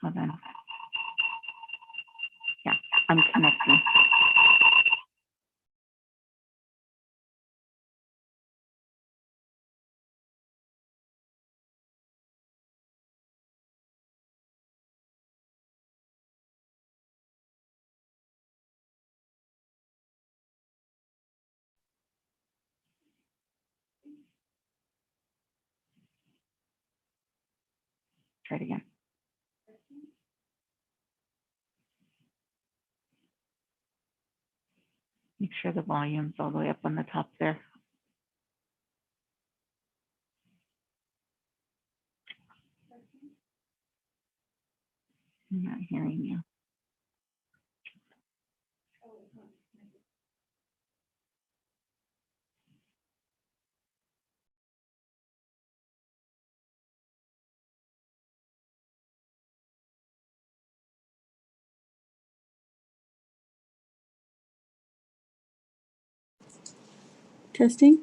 Hold on. Yeah, I'm connecting. Try it again. Make sure the volume's all the way up on the top there. I'm not hearing you. Testing.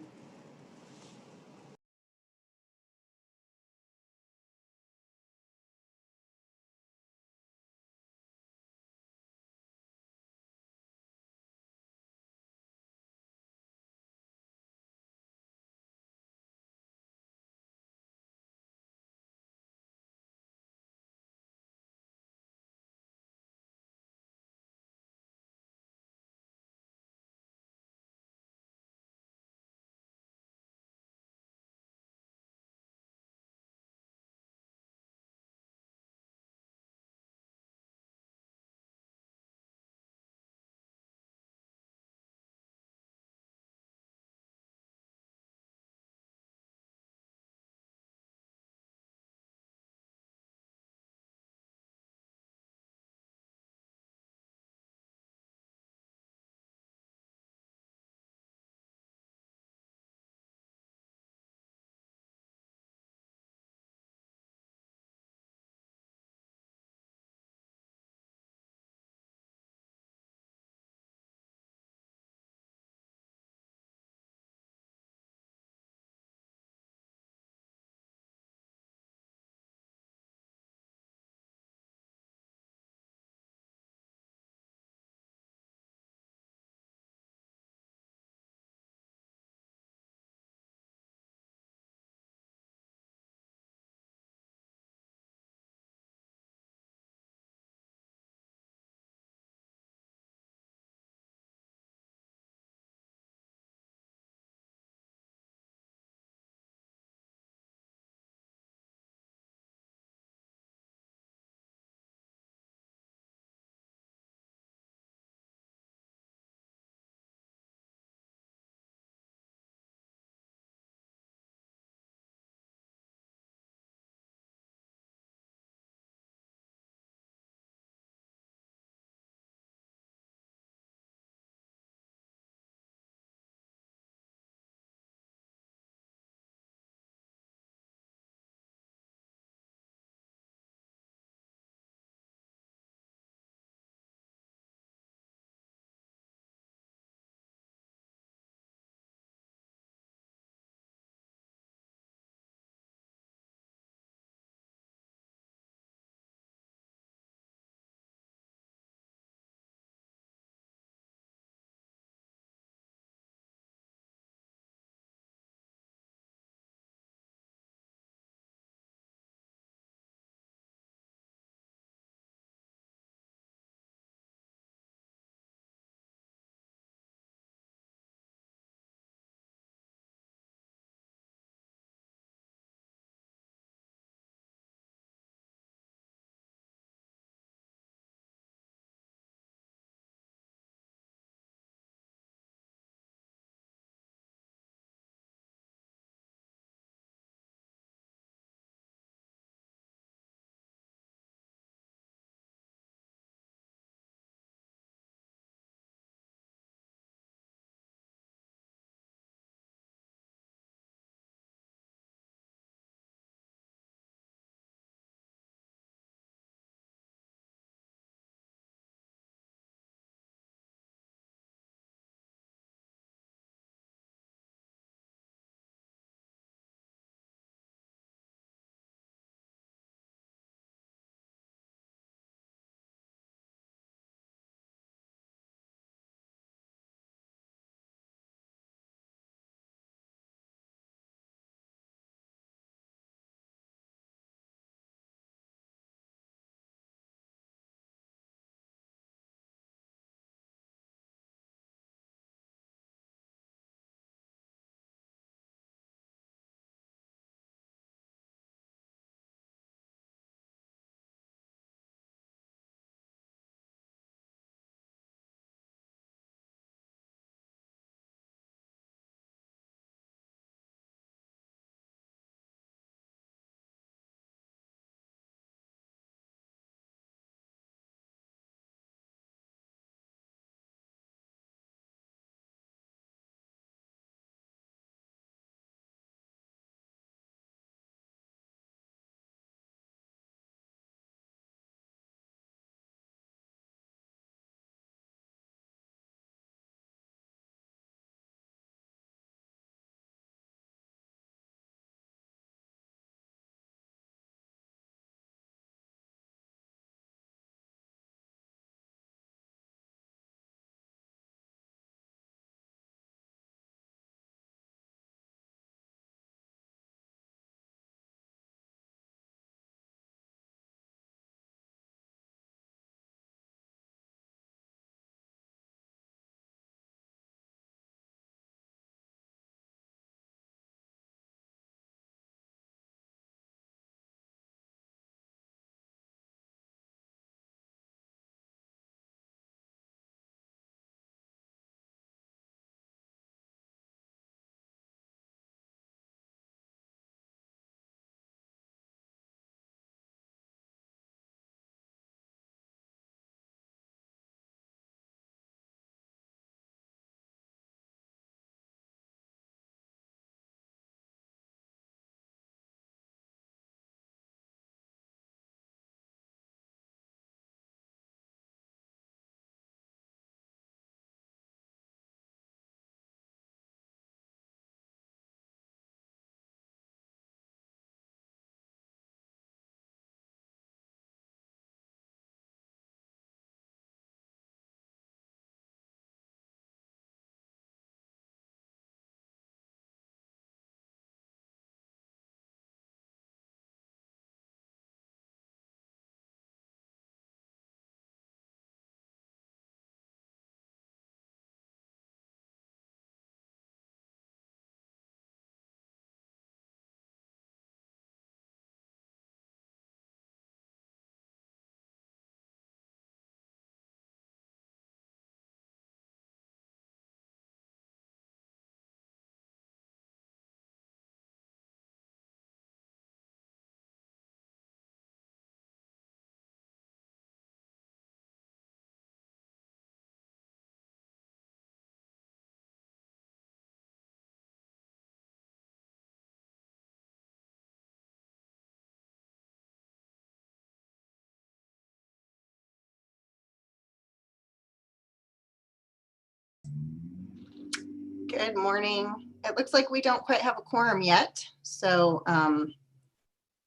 Good morning. It looks like we don't quite have a quorum yet, so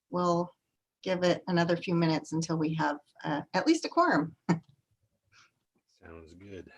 we'll give it another few minutes until we have at least a quorum. Sounds good.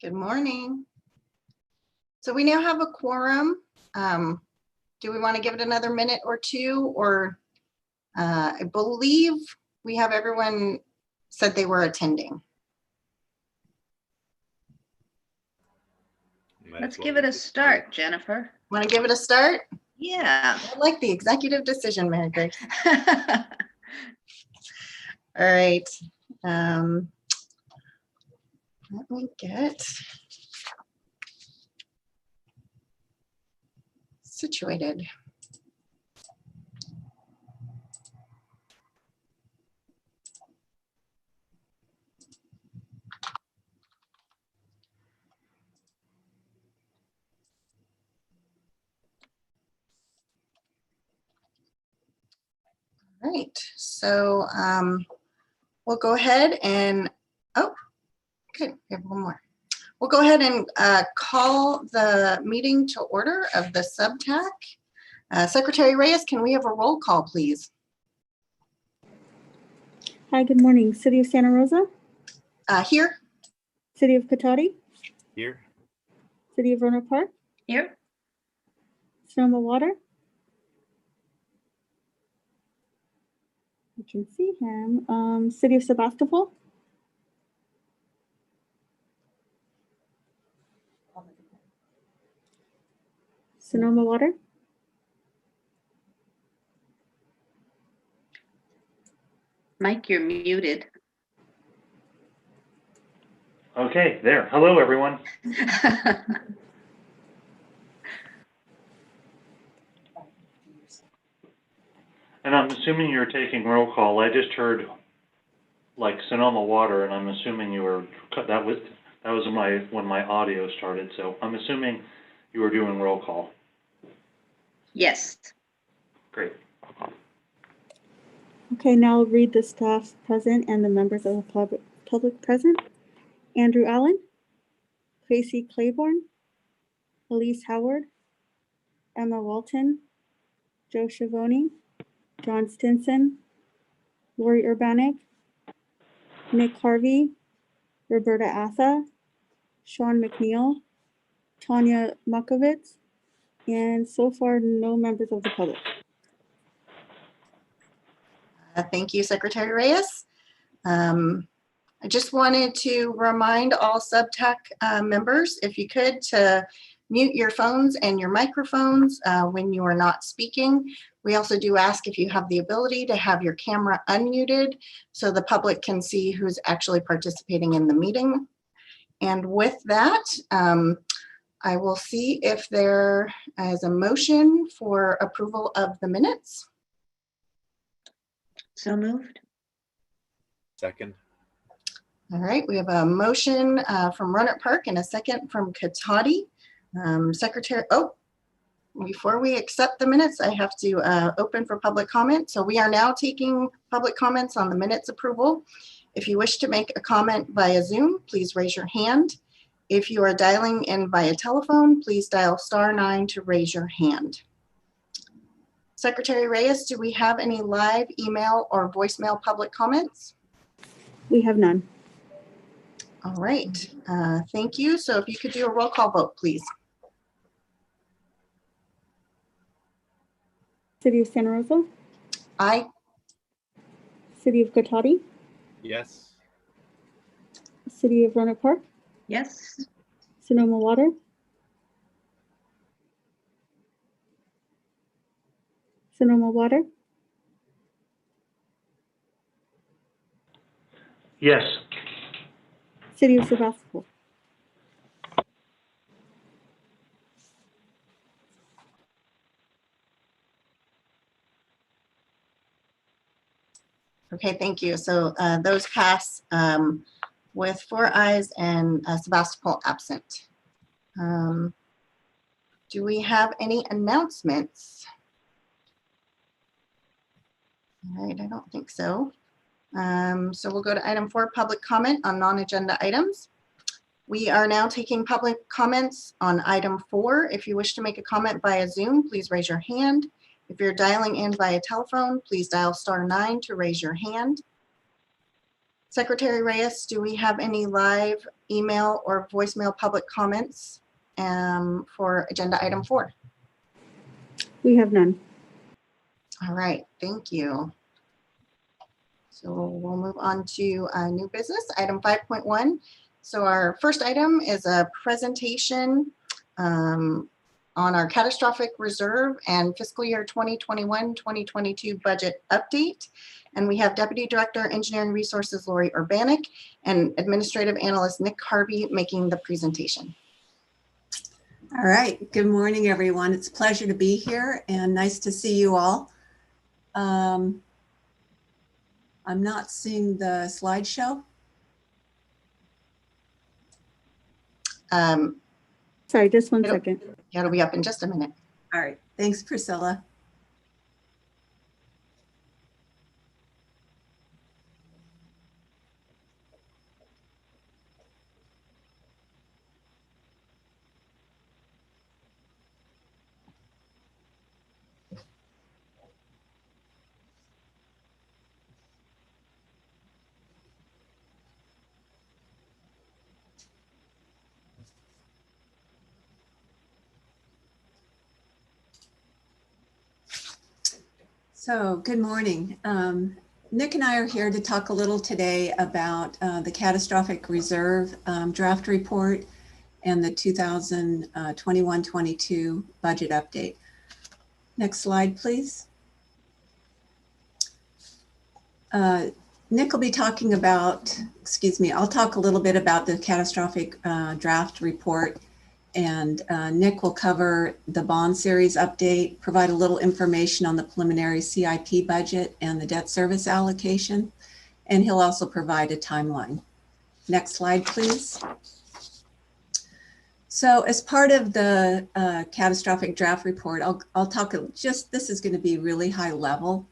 Good morning. So we now have a quorum. Do we want to give it another minute or two, or I believe we have everyone said they were attending. Let's give it a start, Jennifer. Want to give it a start? Yeah. I like the executive decision, Mary Grace. All right. Let me get situated. All right, so we'll go ahead and, oh, good, we have one more. We'll go ahead and call the meeting to order of the SubTAC. Secretary Reyes, can we have a roll call, please? Hi, good morning. City of Santa Rosa, Here. City of Cotati, Here. City of Roanoke Park, Here. Sonoma Water. I can see him. City of Sebastopol, Sonoma Water, Mike, you're muted. Okay, there. Hello, everyone. And I'm assuming you're taking roll call. I just heard like Sonoma Water, and I'm assuming you were, that was when my audio started. So I'm assuming you were doing roll call. Yes. Great. Okay, now I'll read the staff present and the members of the public present. Andrew Allen, Tracy Claiborne, Elise Howard, Emma Walton, Joe Schiavone, John Stinson, Lori Urbanek, Nick Harvey, Roberta Atha, Sean McNeil, Tanya Makovitz, and so far no members of the public. Thank you, Secretary Reyes. I just wanted to remind all SubTAC members, if you could, to mute your phones and your microphones when you are not speaking. We also do ask if you have the ability to have your camera unmuted so the public can see who's actually participating in the meeting. And with that, I will see if there is a motion for approval of the minutes. So moved. Second. All right, we have a motion from Roanoke Park and a second from Katati. Secretary, before we accept the minutes, I have to open for public comment. So we are now taking public comments on the minutes approval. If you wish to make a comment via Zoom, please raise your hand. If you are dialing in via telephone, please dial *9 to raise your hand. Secretary Reyes, do we have any live email or voicemail public comments? We have none. All right, thank you. So if you could do a roll call vote, please. City of Santa Rosa, Aye. City of Cotati, Yes. City of Roanoke Park, Yes. Sonoma Water, Sonoma Water, Yes. City of Sebastopol. Okay, thank you. So those pass with 4 ayes and Sebastopol absent. Do we have any announcements? All right, I don't think so. So we'll go to item 4, public comment on non-agenda items. We are now taking public comments on item 4. If you wish to make a comment via Zoom, please raise your hand. If you're dialing in via telephone, please dial *9 to raise your hand. Secretary Reyes, do we have any live email or voicemail public comments for agenda item 4? We have none. All right, thank you. So we'll move on to new business, item 5.1. So our first item is a presentation on our catastrophic reserve and fiscal year 2021-2022 budget update. And we have Deputy Director, Engineering Resources, Lori Urbanik, and Administrative Analyst Nick Harvey making the presentation. All right, good morning, everyone. It's a pleasure to be here and nice to see you all. I'm not seeing the slideshow. Sorry, just one second. Yeah, it'll be up in just a minute. All right, thanks, Priscilla. So good morning. Nick and I are here to talk a little today about the Catastrophic Reserve draft report and the 2021-22 budget update. Next slide, please. Nick will be talking about, I'll talk a little bit about the catastrophic draft report, and Nick will cover the bond series update, provide a little information on the preliminary CIP budget and the debt service allocation, and he'll also provide a timeline. Next slide, please. So as part of the catastrophic draft report, I'll talk this is going to be really high level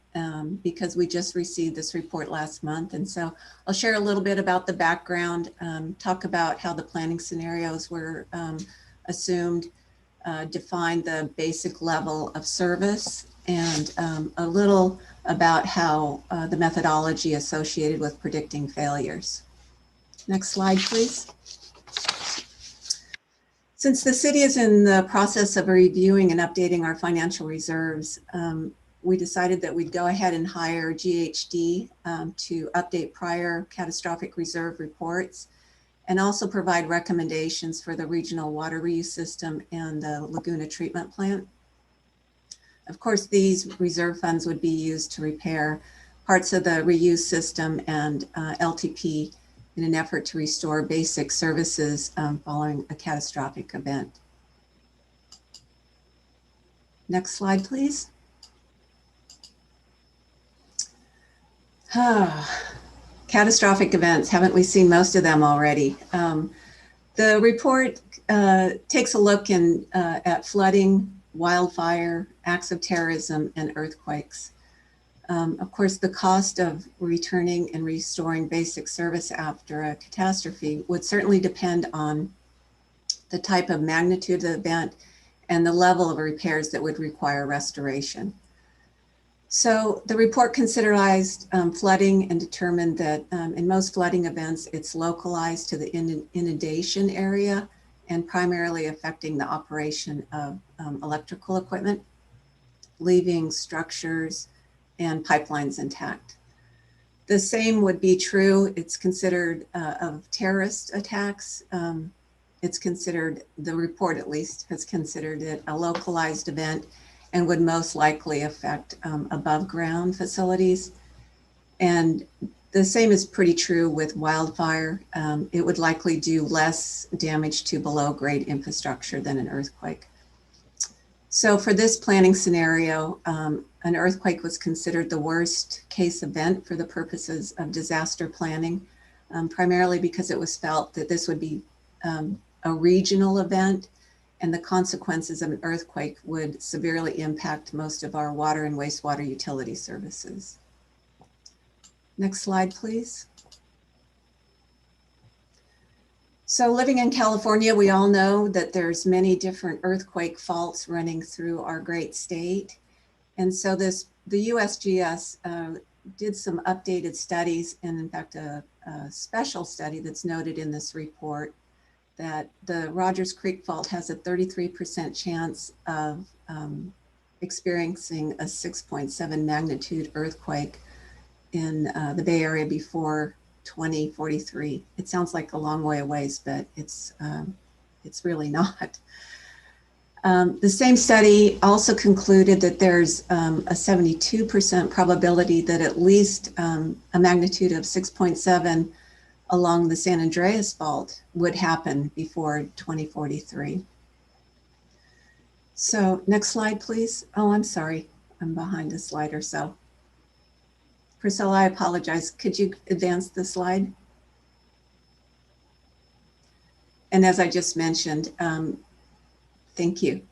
because we just received this report last month. And so I'll share a little bit about the background, talk about how the planning scenarios were assumed, define the basic level of service, and a little about how the methodology associated with predicting failures. Next slide, please. Since the city is in the process of reviewing and updating our financial reserves, we decided that we'd go ahead and hire GHD to update prior catastrophic reserve reports and also provide recommendations for the regional water reuse system and the Laguna treatment plant. Of course, these reserve funds would be used to repair parts of the reuse system and LTP in an effort to restore basic services following a catastrophic event. Next slide, please. Catastrophic events, haven't we seen most of them already? The report takes a look at flooding, wildfire, acts of terrorism, and earthquakes. Of course, the cost of returning and restoring basic service after a catastrophe would certainly depend on the type of magnitude of the event and the level of repairs that would require restoration. So the report considered flooding and determined that in most flooding events, it's localized to the inundation area and primarily affecting the operation of electrical equipment, leaving structures and pipelines intact. The same would be true, it's considered of terrorist attacks. It's considered, the report at least, has considered it a localized event and would most likely affect above ground facilities. And the same is pretty true with wildfire. It would likely do less damage to below grade infrastructure than an earthquake. So for this planning scenario, an earthquake was considered the worst case event for the purposes of disaster planning, primarily because it was felt that this would be a regional event and the consequences of an earthquake would severely impact most of our water and wastewater utility services. Next slide, please. So living in California, we all know that there's many different earthquake faults running through our great state. And so the USGS did some updated studies, and in fact, a special study that's noted in this report that the Rodgers Creek Fault has a 33% chance of experiencing a 6.7 magnitude earthquake in the Bay Area before 2043. It sounds like a long way away, but it's really not. The same study also concluded that there's a 72% probability that at least a magnitude of 6.7 along the San Andreas Fault would happen before 2043. So next slide, please. Oh, I'm sorry, I'm behind a slide or so. Priscilla, I apologize. Could you advance the slide? And as I just mentioned, thank you.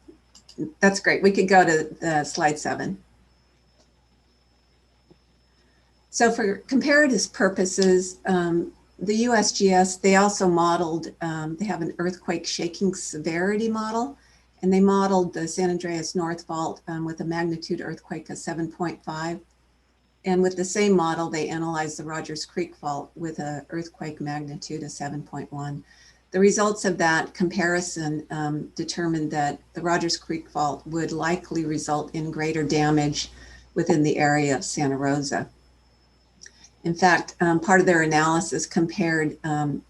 That's great. We could go to the slide 7. So for comparative purposes, the USGS, they also modeled, they have an earthquake shaking severity model, and they modeled the San Andreas North Fault with a magnitude earthquake of 7.5. And with the same model, they analyzed the Rodgers Creek Fault with an earthquake magnitude of 7.1. The results of that comparison determined that the Rodgers Creek Fault would likely result in greater damage within the area of Santa Rosa. In fact, part of their analysis compared an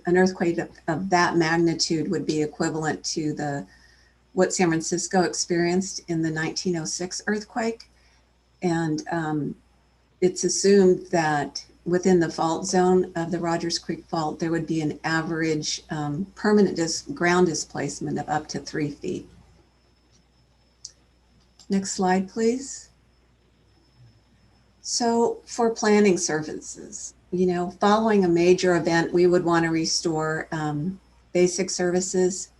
earthquake of that magnitude would be equivalent to what San Francisco experienced in the 1906 earthquake. And it's assumed that within the fault zone of the Rodgers Creek Fault, there would be an average permanent ground displacement of up to 3 feet. Next slide, please. So for planning services, following a major event, we would want to restore basic services.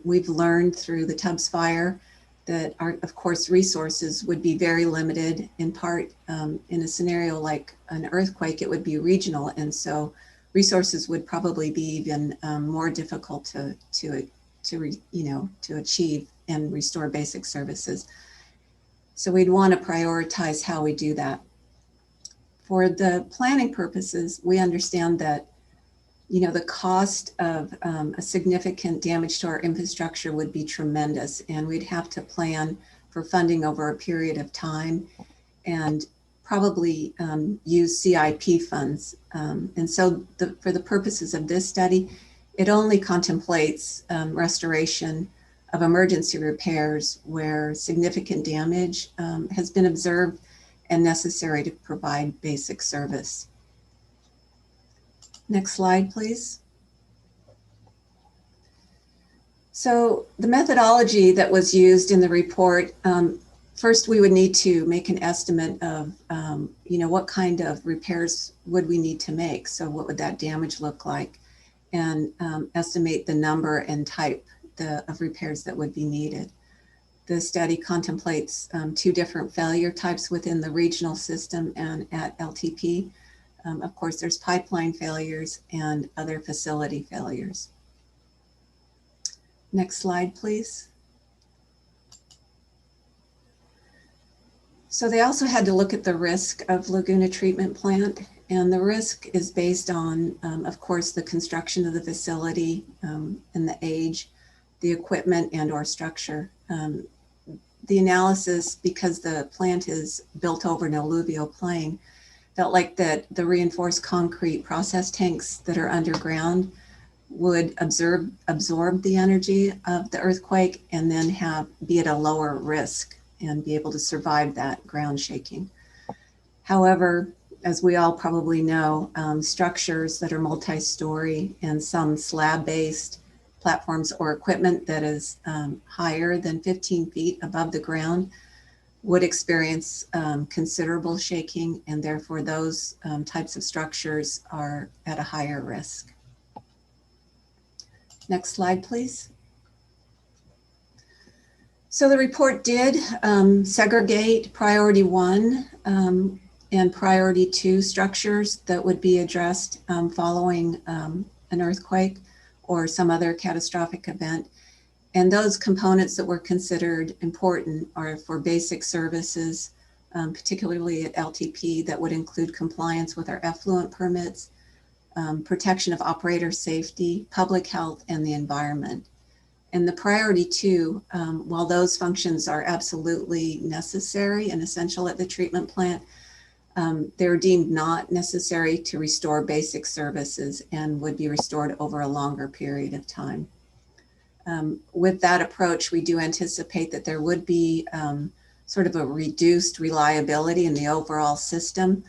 We've learned through the Tubbs fire that of course, resources would be very limited, in part in a scenario like an earthquake, it would be regional. And so resources would probably be even more difficult to achieve and restore basic services. So we'd want to prioritize how we do that. For the planning purposes, we understand that the cost of a significant damage to our infrastructure would be tremendous, and we'd have to plan for funding over a period of time and probably use CIP funds. And so for the purposes of this study, it only contemplates restoration of emergency repairs where significant damage has been observed and necessary to provide basic service. Next slide, please. So the methodology that was used in the report, first we would need to make an estimate of, what kind of repairs would we need to make? So what would that damage look like? And estimate the number and type of repairs that would be needed. The study contemplates 2 different failure types within the regional system and at LTP. Of course, there's pipeline failures and other facility failures. Next slide, please. So they also had to look at the risk of Laguna Treatment Plant, and the risk is based on, of course, the construction of the facility and the age, the equipment and or structure. The analysis, because the plant is built over an alluvial plain, felt like that the reinforced concrete process tanks that are underground would absorb the energy of the earthquake and then be at a lower risk and be able to survive that ground shaking. However, as we all probably know, structures that are multi-story and some slab-based platforms or equipment that is higher than 15 feet above the ground would experience considerable shaking, and therefore those types of structures are at a higher risk. Next slide, please. So the report did segregate priority 1 and priority 2 structures that would be addressed following an earthquake or some other catastrophic event. And those components that were considered important are for basic services, particularly at LTP, that would include compliance with our effluent permits, protection of operator safety, public health, and the environment. And the priority 2, while those functions are absolutely necessary and essential at the treatment plant, they're deemed not necessary to restore basic services and would be restored over a longer period of time. With that approach, we do anticipate that there would be sort of a reduced reliability in the overall system,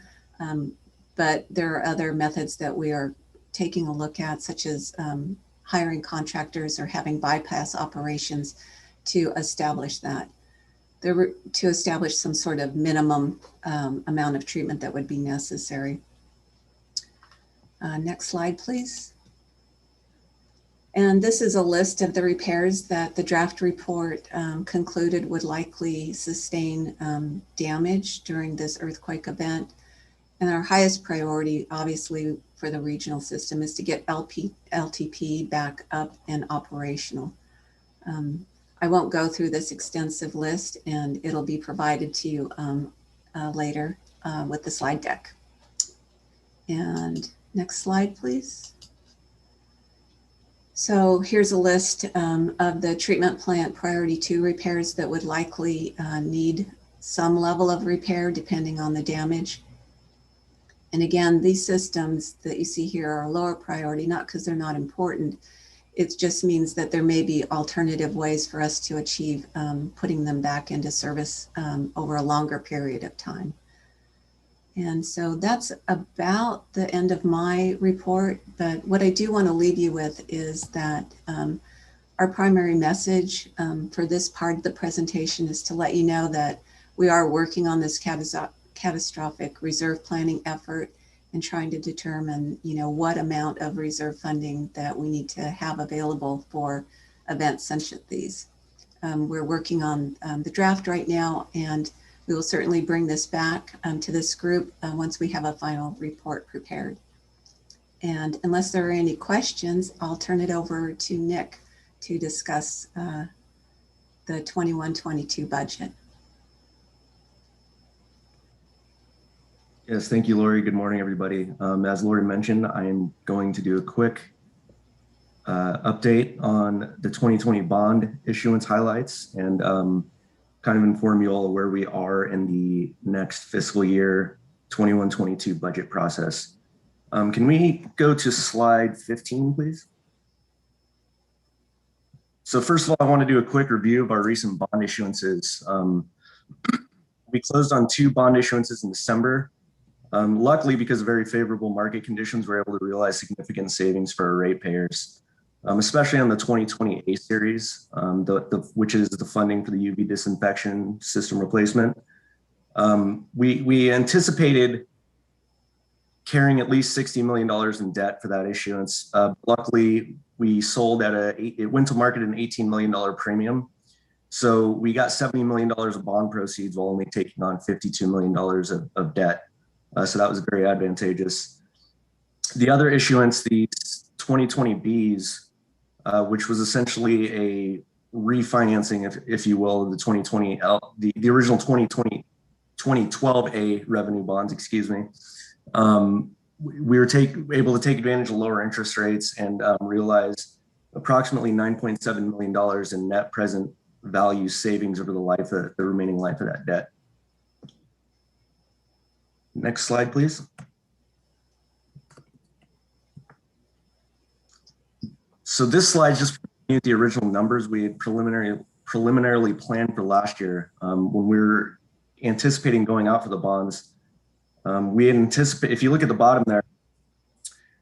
but there are other methods that we are taking a look at, such as hiring contractors or having bypass operations to establish that, to establish some sort of minimum amount of treatment that would be necessary. Next slide, please. And this is a list of the repairs that the draft report concluded would likely sustain damage during this earthquake event. And our highest priority, obviously, for the regional system is to get LTP back up and operational. I won't go through this extensive list, and it'll be provided to you later with the slide deck. And next slide, please. So here's a list of the treatment plant priority 2 repairs that would likely need some level of repair depending on the damage. And again, these systems that you see here are lower priority, not because they're not important. It just means that there may be alternative ways for us to achieve putting them back into service over a longer period of time. And so that's about the end of my report. But what I do want to leave you with is that our primary message for this part of the presentation is to let you know that we are working on this catastrophic reserve planning effort and trying to determine, what amount of reserve funding that we need to have available for events such as these. We're working on the draft right now, and we will certainly bring this back to this group once we have a final report prepared. And unless there are any questions, I'll turn it over to Nick to discuss the 21-22 budget. Yes, thank you, Lori. Good morning, everybody. As Lori mentioned, I am going to do a quick update on the 2020 bond issuance highlights and kind of inform you all where we are in the next fiscal year 21-22 budget process. Can we go to slide 15, please? So first of all, I want to do a quick review of our recent bond issuances. We closed on 2 bond issuances in December. Luckily, because of very favorable market conditions, we're able to realize significant savings for our ratepayers. especially on the 2020 A series, which is the funding for the UV disinfection system replacement. We anticipated carrying at least $60 million in debt for that issuance. Luckily, we sold it went to market at an $18 million premium. So we got $70 million of bond proceeds while only taking on $52 million of debt. So that was very advantageous. The other issuance, the 2020 Bs, which was essentially a refinancing, if you will, of the 2020 the original 2012 A revenue bonds, excuse me. We were able to take advantage of lower interest rates and realize approximately $9.7 million in net present value savings over the remaining life of that debt. Next slide, please. So this slide just the original numbers we had preliminarily planned for last year. When we were anticipating going out for the bonds, we had anticipated, if you look at the bottom there,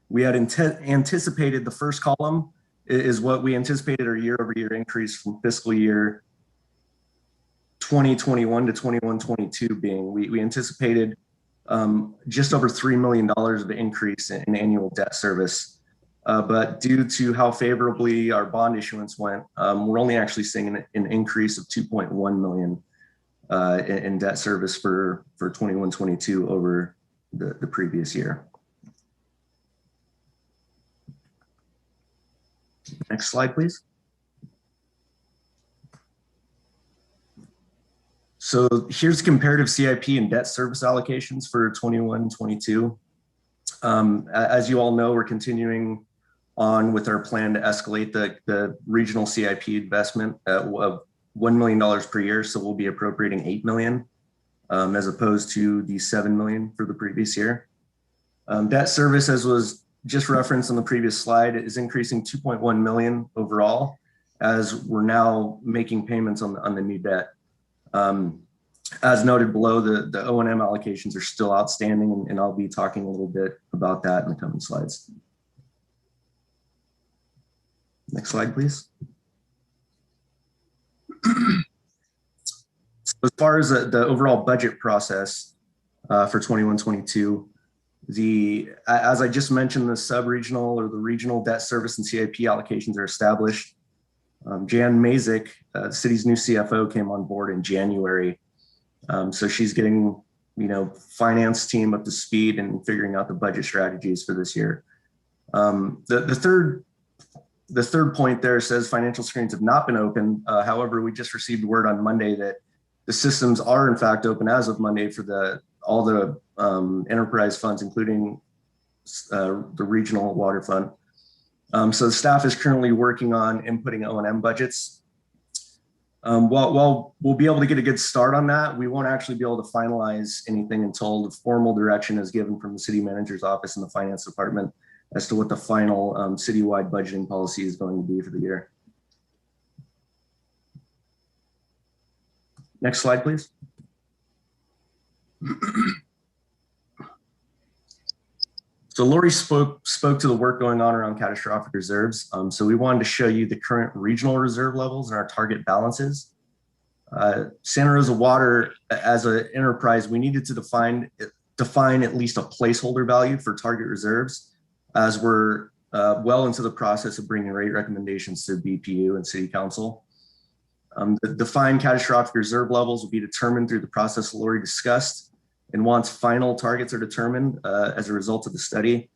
we had anticipated the first column is what we anticipated our year-over-year increase from fiscal year 2021 to 21-22 being. We anticipated just over $3 million of increase in annual debt service. But due to how favorably our bond issuance went, we're only actually seeing an increase of $2.1 million in debt service for 21-22 over the previous year. Next slide, please. So here's comparative CIP and debt service allocations for 21-22. As you all know, we're continuing on with our plan to escalate the regional CIP investment of $1 million per year. So we'll be appropriating $8 million as opposed to the $7 million for the previous year. Debt service, as was just referenced on the previous slide, is increasing $2.1 million overall as we're now making payments on the new debt. As noted below, the O&M allocations are still outstanding, and I'll be talking a little bit about that in the coming slides. Next slide, please. So as far as the overall budget process for 21-22, as I just mentioned, the sub-regional or the regional debt service and CIP allocations are established. Jan Mazik, the city's new CFO, came on board in January. So she's getting, finance team up to speed and figuring out the budget strategies for this year. The third point there says financial screens have not been open. However, we just received word on Monday that the systems are in fact open as of Monday for all the enterprise funds, including the regional water fund. So the staff is currently working on inputting O&M budgets. While we'll be able to get a good start on that, we won't actually be able to finalize anything until the formal direction is given from the city manager's office and the finance department as to what the final citywide budgeting policy is going to be for the year. Next slide, please. So Lori spoke to the work going on around catastrophic reserves. So we wanted to show you the current regional reserve levels and our target balances. Santa Rosa Water, as an enterprise, we needed to define at least a placeholder value for target reserves, as we're well into the process of bringing rate recommendations to BPU and City Council. The defined catastrophic reserve levels will be determined through the process Lori discussed. And once final targets are determined as a result of the study,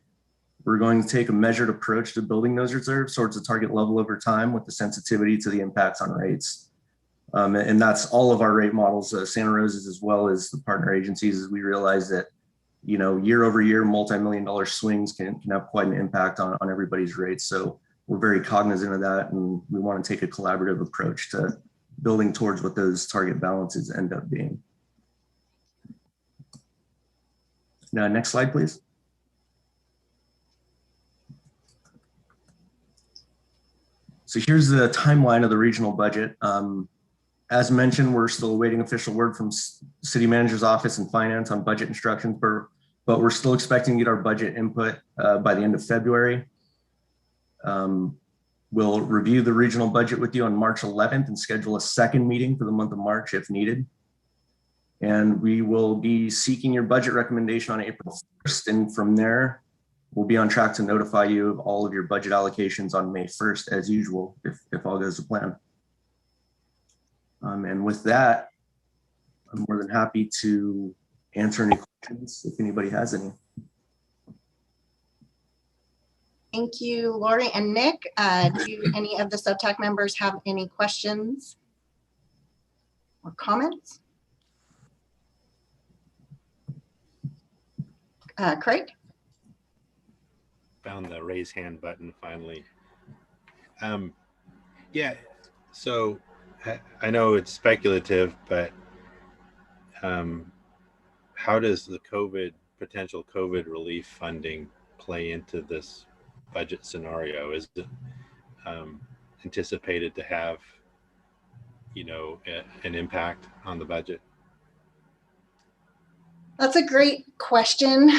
we're going to take a measured approach to building those reserves towards the target level over time with the sensitivity to the impacts on rates. And that's all of our rate models, Santa Rosa's as well as the partner agencies, as we realize that, year over year, multi-million-dollar swings can have quite an impact on everybody's rates. So we're very cognizant of that, and we want to take a collaborative approach to building towards what those target balances end up being. Now, next slide, please. So here's the timeline of the regional budget. As mentioned, we're still awaiting official word from city manager's office and finance on budget instructions, but we're still expecting to get our budget input by the end of February. We'll review the regional budget with you on March 11th and schedule a second meeting for the month of March if needed. And we will be seeking your budget recommendation on April 1st. And from there, we'll be on track to notify you of all of your budget allocations on May 1st, as usual, if all goes to plan. And with that, I'm more than happy to answer any questions if anybody has any. Thank you, Lori and Nick. Do any of the subtac members have any questions or comments? Craig? Found the raise hand button finally. Yeah, so I know it's speculative, but how does the potential COVID relief funding play into this budget scenario? Is it anticipated to have, an impact on the budget? That's a great question.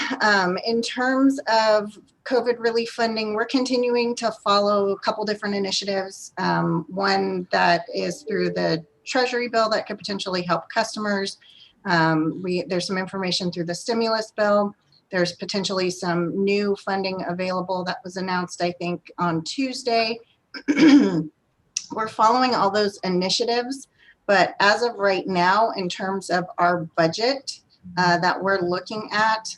In terms of COVID relief funding, we're continuing to follow a couple different initiatives. One that is through the Treasury bill that could potentially help customers. There's some information through the stimulus bill. There's potentially some new funding available that was announced, I think, on Tuesday. We're following all those initiatives, but as of right now, in terms of our budget, that we're looking at,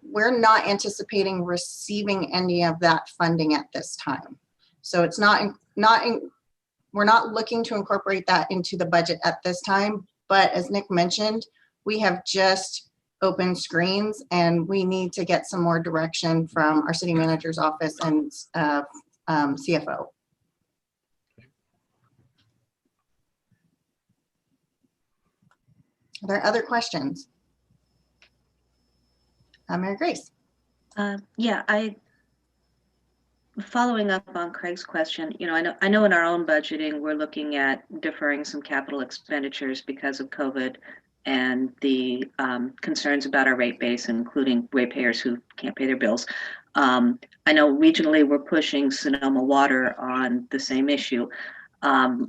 we're not anticipating receiving any of that funding at this time. So it's we're not looking to incorporate that into the budget at this time. But as Nick mentioned, we have just opened screens and we need to get some more direction from our city manager's office and CFO. Are there other questions? Mary Grace. Yeah, following up on Craig's question, I know in our own budgeting, we're looking at deferring some capital expenditures because of COVID and the concerns about our rate base, including ratepayers who can't pay their bills. I know regionally we're pushing Sonoma Water on the same issue.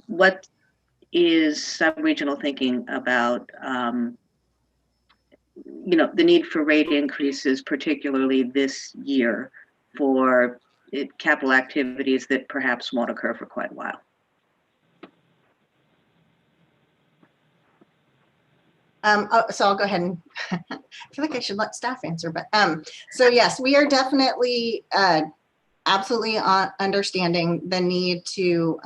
What is Subregional thinking about the need for rate increases, particularly this year, for capital activities that perhaps won't occur for quite a while? So I'll go ahead and I feel like I should let staff answer, but so yes, we are definitely absolutely understanding the need to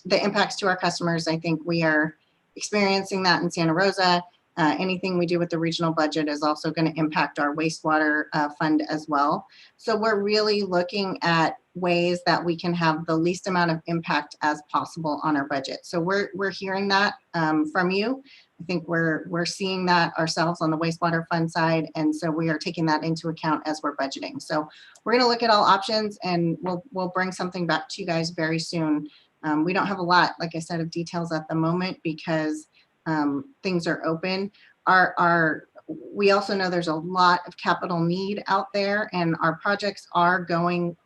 the impacts to our customers. I think we are experiencing that in Santa Rosa. Anything we do with the regional budget is also going to impact our wastewater fund as well. So we're really looking at ways that we can have the least amount of impact as possible on our budget. So we're hearing that from you. I think we're seeing that ourselves on the wastewater fund side, and so we are taking that into account as we're budgeting. So we're going to look at all options, and we'll bring something back to you guys very soon. We don't have a lot, like I said, of details at the moment because things are open. We also know there's a lot of capital need out there, and our projects are going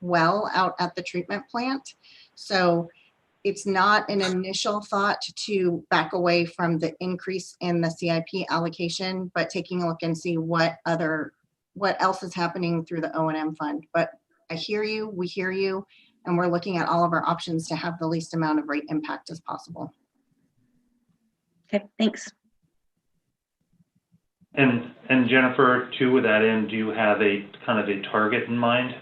well out at the treatment plant. So it's not an initial thought to back away from the increase in the CIP allocation, but taking a look and see what else is happening through the O&M fund. But I hear you, we hear you, and we're looking at all of our options to have the least amount of rate impact as possible. Okay, thanks. And Jennifer, too, with that end, do you have a kind of a target in mind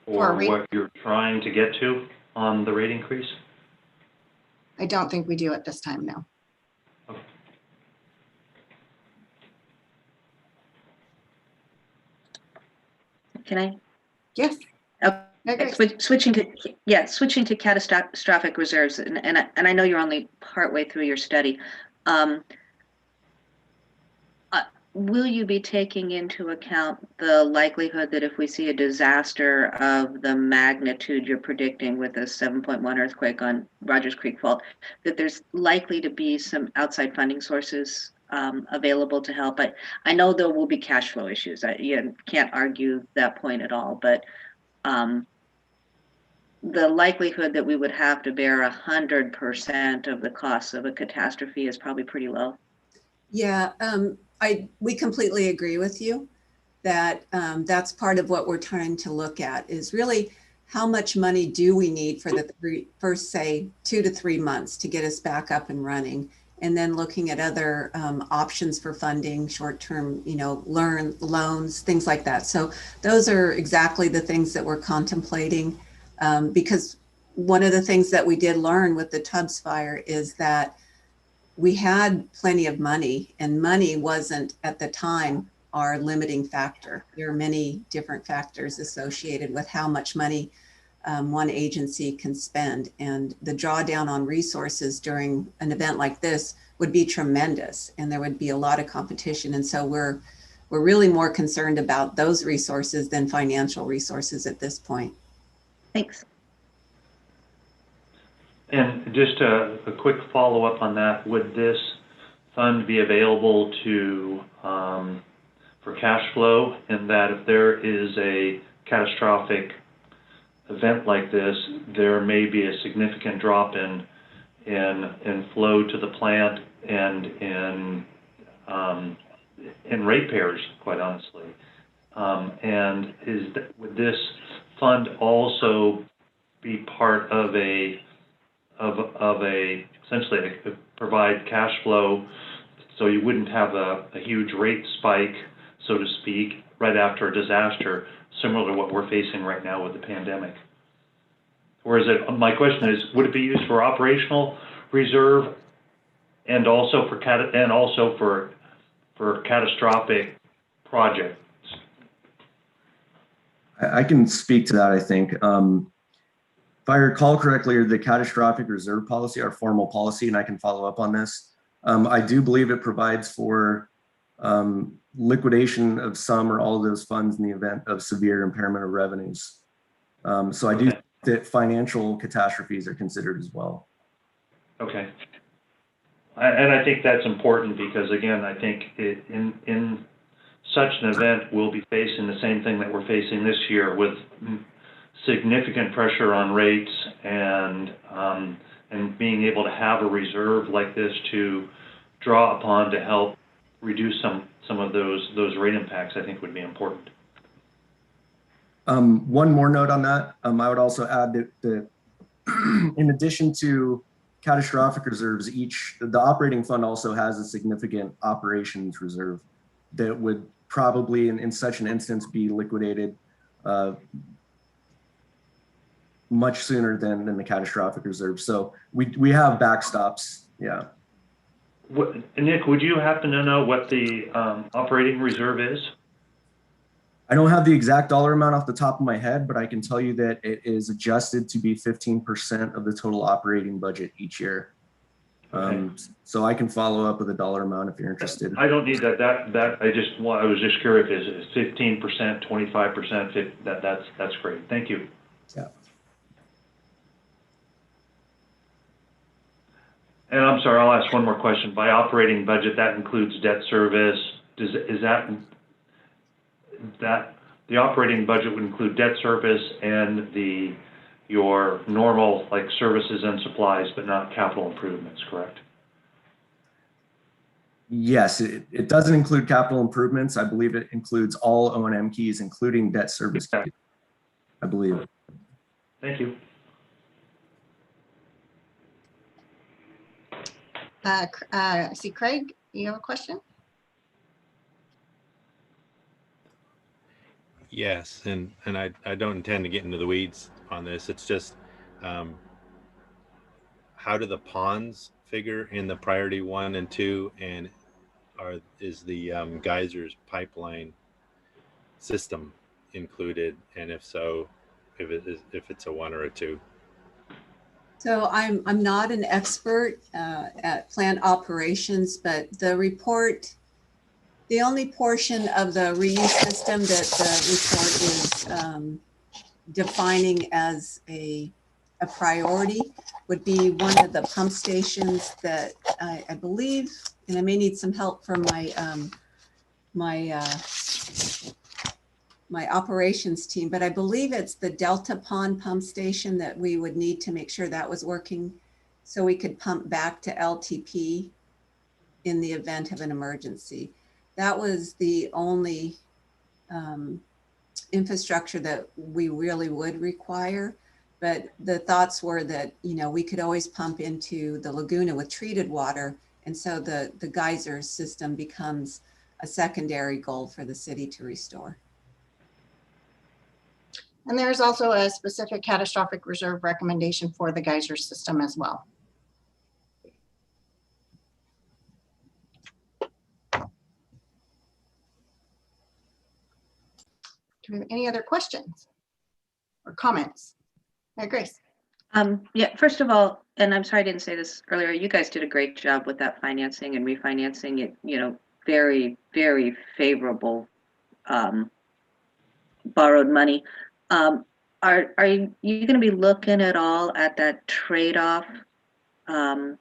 for what you're trying to get to on the rate increase? I don't think we do at this time, no. Okay. Can I? Yes. Okay. Switching to catastrophic reserves, and I know you're only partway through your study. Will you be taking into account the likelihood that if we see a disaster of the magnitude you're predicting with a 7.1 earthquake on Rodgers Creek Fault, that there's likely to be some outside funding sources available to help? I know there will be cash flow issues. You can't argue that point at all, but the likelihood that we would have to bear 100% of the costs of a catastrophe is probably pretty low. Yeah, we completely agree with you that that's part of what we're trying to look at is really how much money do we need for the first, say, 2 to 3 months to get us back up and running, and then looking at other options for funding, short-term, loans, things like that. So those are exactly the things that we're contemplating, because one of the things that we did learn with the Tubbs fire is that we had plenty of money, and money wasn't at the time our limiting factor. There are many different factors associated with how much money one agency can spend, and the drawdown on resources during an event like this would be tremendous, and there would be a lot of competition. And so we're really more concerned about those resources than financial resources at this point. Thanks. And just a quick follow-up on that, would this fund be available to for cash flow, in that if there is a catastrophic event like this, there may be a significant drop in flow to the plant and in ratepayers, quite honestly. And would this fund also be part of essentially provide cash flow, so you wouldn't have a huge rate spike, so to speak, right after a disaster, similar to what we're facing right now with the pandemic? Or is it, my question is, would it be used for operational reserve and also for catastrophic projects? I can speak to that, I think. If I recall correctly, the catastrophic reserve policy, our formal policy, and I can follow up on this, I do believe it provides for liquidation of some or all of those funds in the event of severe impairment of revenues. So I do think that financial catastrophes are considered as well. Okay. And I think that's important because, again, I think in such an event, we'll be facing the same thing that we're facing this year, with significant pressure on rates, and being able to have a reserve like this to draw upon to help reduce some of those rate impacts, I think would be important. One more note on that. I would also add that in addition to catastrophic reserves, the operating fund also has a significant operations reserve that would probably in such an instance be liquidated much sooner than the catastrophic reserve. So we have backstops. Yeah. Nick, would you happen to know what the operating reserve is? I don't have the exact dollar amount off the top of my head, but I can tell you that it is adjusted to be 15% of the total operating budget each year. Okay. So I can follow up with a dollar amount if you're interested. I don't need that. I was just curious. Is it 15%, 25%? That's great. Thank you. Yeah. And I'm sorry, I'll ask one more question. By operating budget, that includes debt service. Is that the operating budget would include debt service and your normal like services and supplies, but not capital improvements, correct? Yes, it doesn't include capital improvements. I believe it includes all O&M keys, including debt service keys, I believe. Thank you. I see Craig, you have a question? Yes, and I don't intend to get into the weeds on this. It's just how do the ponds figure in the priority 1 and 2, and is the geysers pipeline system included, and if so, if it's a 1 or a 2? So I'm not an expert at plant operations, but the report, the only portion of the reuse system that the report is defining as a priority would be one of the pump stations that I believe, and I may need some help from my my operations team, but I believe it's the Delta Pond pump station that we would need to make sure that was working so we could pump back to LTP in the event of an emergency. That was the only infrastructure that we really would require. But the thoughts were that, we could always pump into the Laguna with treated water. And so the geyser system becomes a secondary goal for the city to restore. And there's also a specific catastrophic reserve recommendation for the geyser system as well. Do we have any other questions or comments? Grace. Yeah, first of all, and I'm sorry I didn't say this earlier, you guys did a great job with that financing and refinancing it, very, very favorable borrowed money. Are you going to be looking at all at that trade-off?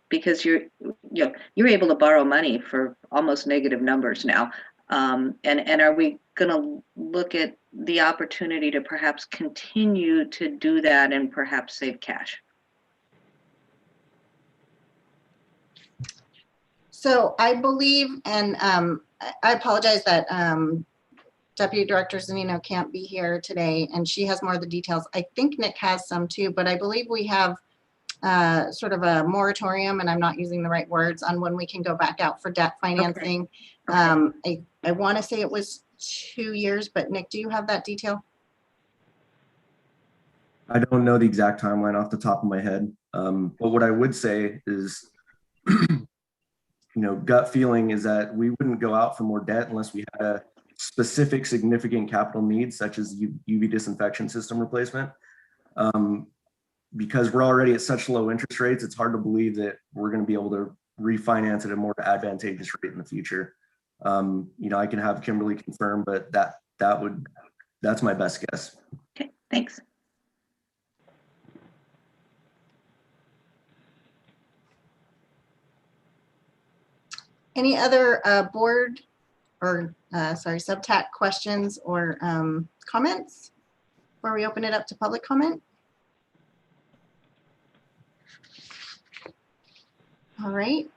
Because you're able to borrow money for almost negative numbers now. And are we going to look at the opportunity to perhaps continue to do that and perhaps save cash? So I believe, and I apologize that Deputy Director Zanino can't be here today, and she has more of the details. I think Nick has some too, but I believe we have sort of a moratorium, and I'm not using the right words, on when we can go back out for debt financing. Okay. I want to say it was 2 years, but Nick, do you have that detail? I don't know the exact timeline off the top of my head. But what I would say is, gut feeling is that we wouldn't go out for more debt unless we had a specific significant capital needs, such as UV disinfection system replacement. Because we're already at such low interest rates, it's hard to believe that we're going to be able to refinance at a more advantageous rate in the future. I can have Kimberly confirm, but that's my best guess. Okay, thanks. Any other board or subtac questions or comments before we open it up to public comment? All right,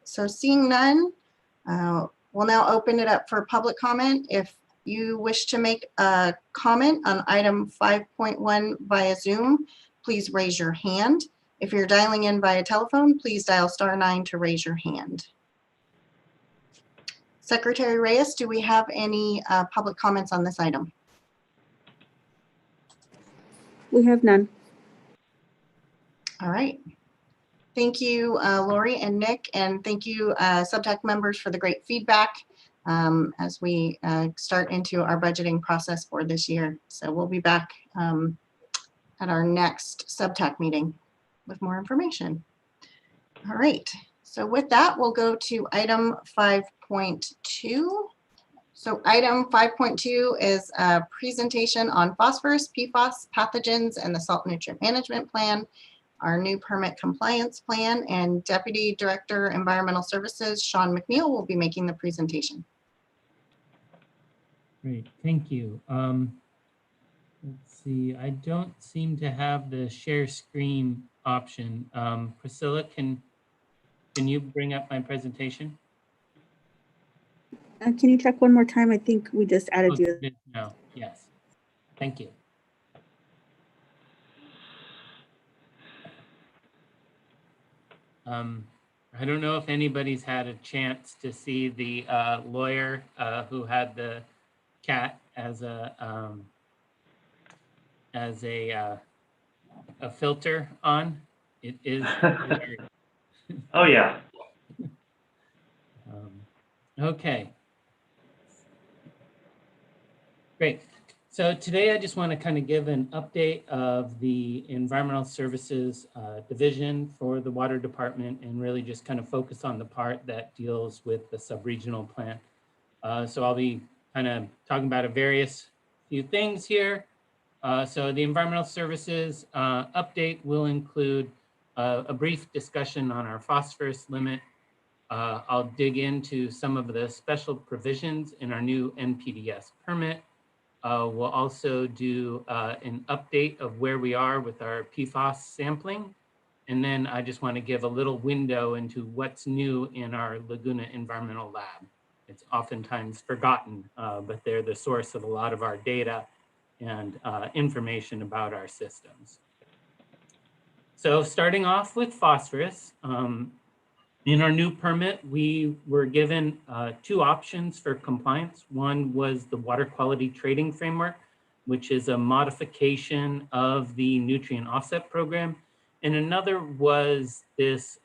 so seeing none, we'll now open it up for public comment. If you wish to make a comment on item 5.1 via Zoom, please raise your hand. If you're dialing in via telephone, please dial *9 to raise your hand. Secretary Reyes, do we have any public comments on this item? We have none. All right. Thank you, Lori and Nick, and thank you, subtac members, for the great feedback as we start into our budgeting process for this year. So we'll be back at our next subtac meeting with more information. All right. So with that, we'll go to item 5.2. So item 5.2 is a presentation on phosphorus, PFAS, pathogens, and the salt nutrient management plan, our new permit compliance plan, and Deputy Director Environmental Services, Sean McNeil, will be making the presentation. Great, thank you. Let's see, I don't seem to have the share screen option. Priscilla, can you bring up my presentation? Can you check one more time? I think we just added you. No, yes, thank you. I don't know if anybody's had a chance to see the lawyer who had the cat as a filter on. It is. Oh yeah. Okay. Great. So today I just want to kind of give an update of the Environmental Services Division for the Water Department and really just kind of focus on the part that deals with the subregional plan. So I'll be kind of talking about a few things here. So the Environmental Services update will include a brief discussion on our phosphorus limit. I'll dig into some of the special provisions in our new NPDES permit. We'll also do an update of where we are with our PFAS sampling. And then I just want to give a little window into what's new in our Laguna Environmental Lab. It's oftentimes forgotten, but they're the source of a lot of our data and information about our systems. So starting off with phosphorus, in our new permit, we were given 2 options for compliance. One was the water quality trading framework, which is a modification of the nutrient offset program. And another was this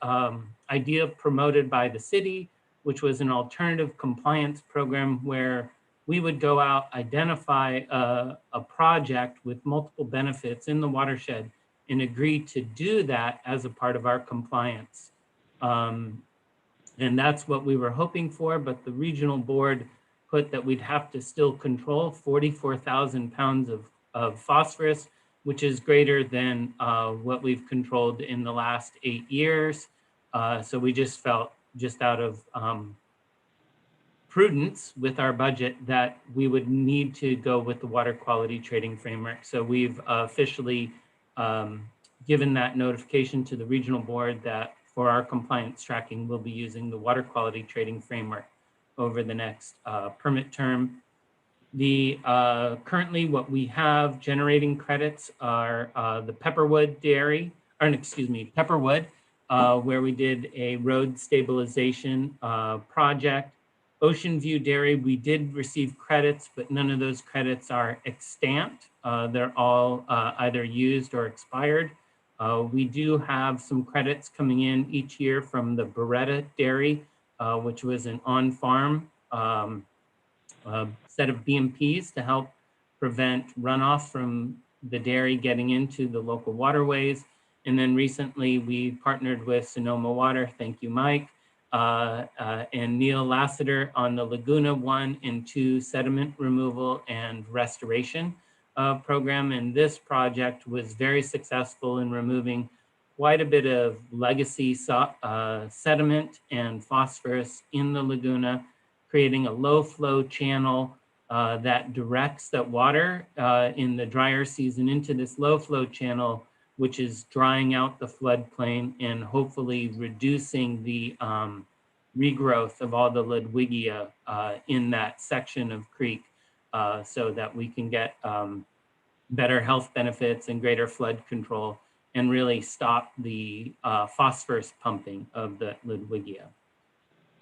idea promoted by the city, which was an alternative compliance program where we would go out, identify a project with multiple benefits in the watershed and agree to do that as a part of our compliance. And that's what we were hoping for, but the regional board put that we'd have to still control 44,000 pounds of phosphorus, which is greater than what we've controlled in the last 8 years. So we just felt, just out of prudence with our budget, that we would need to go with the water quality trading framework. So we've officially given that notification to the regional board that for our compliance tracking, we'll be using the water quality trading framework over the next permit term. The currently what we have generating credits are the Pepperwood Dairy, or excuse me, Pepperwood, where we did a road stabilization project. Ocean View Dairy, we did receive credits, but none of those credits are extant. They're all either used or expired. We do have some credits coming in each year from the Beretta Dairy, which was an on-farm set of BMPs to help prevent runoff from the dairy getting into the local waterways. And then recently we partnered with Sonoma Water, thank you, Mike, and Neil Lassiter on the Laguna 1 and 2 sediment removal and restoration program. And this project was very successful in removing quite a bit of legacy sediment and phosphorus in the Laguna, creating a low flow channel that directs that water in the drier season into this low flow channel, which is drying out the floodplain and hopefully reducing the regrowth of all the Ludwigia in that section of creek, so that we can get better health benefits and greater flood control and really stop the phosphorus pumping of the Ludwigia.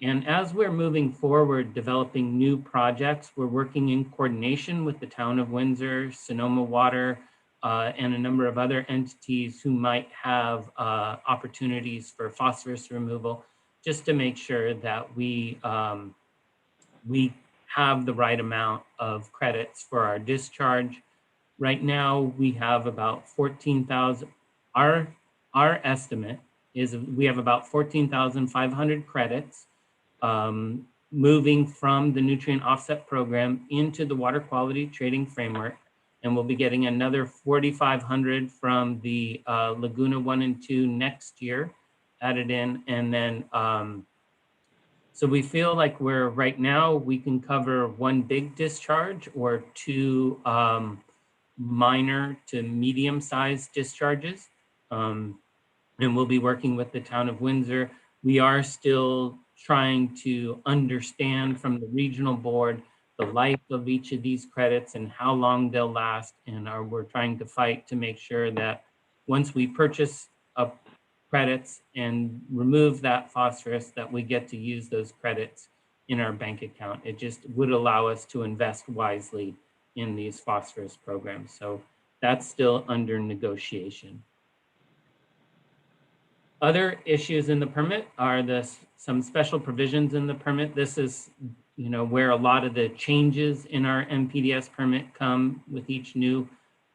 And as we're moving forward, developing new projects, we're working in coordination with the town of Windsor, Sonoma Water, and a number of other entities who might have opportunities for phosphorus removal, just to make sure that we have the right amount of credits for our discharge. Right now, we have about 14,000. Our estimate is we have about 14,500 credits moving from the nutrient offset program into the water quality trading framework. And we'll be getting another 4,500 from the Laguna 1 and 2 next year added in. And then, so we feel like we're right now, we can cover 1 big discharge or 2 minor to medium-sized discharges. And we'll be working with the town of Windsor. We are still trying to understand from the regional board the life of each of these credits and how long they'll last. And we're trying to fight to make sure that once we purchase credits and remove that phosphorus, that we get to use those credits in our bank account. It just would allow us to invest wisely in these phosphorus programs. So that's still under negotiation. Other issues in the permit are some special provisions in the permit. This is, where a lot of the changes in our MPDS permit come with each new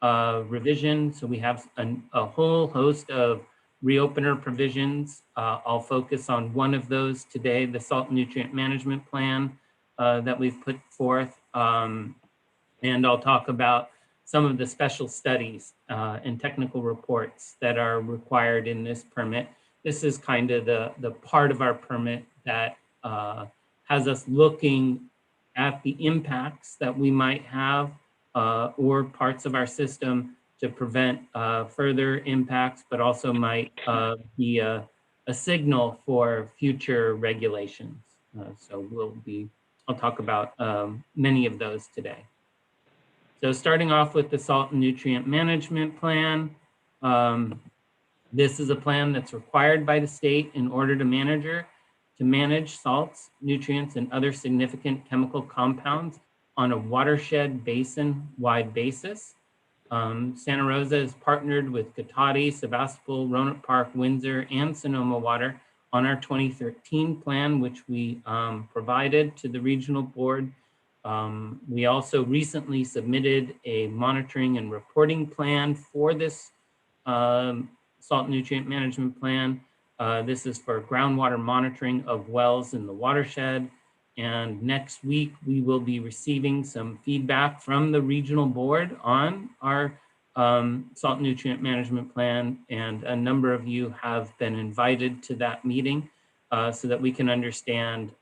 revision. So we have a whole host of reopener provisions. I'll focus on one of those today, the salt nutrient management plan that we've put forth. And I'll talk about some of the special studies and technical reports that are required in this permit. This is kind of the part of our permit that has us looking at the impacts that we might have or parts of our system to prevent further impacts, but also might be a signal for future regulations. So I'll talk about many of those today. So starting off with the salt and nutrient management plan. This is a plan that's required by the state in order to manage salts, nutrients, and other significant chemical compounds on a watershed basin-wide basis. Santa Rosa is partnered with Cotati, Sebastopol, Roanoke Park, Windsor, and Sonoma Water on our 2013 plan, which we provided to the regional board. We also recently submitted a monitoring and reporting plan for this salt nutrient management plan. This is for groundwater monitoring of wells in the watershed. And next week, we will be receiving some feedback from the regional board on our salt nutrient management plan. And a number of you have been invited to that meeting so that we can understand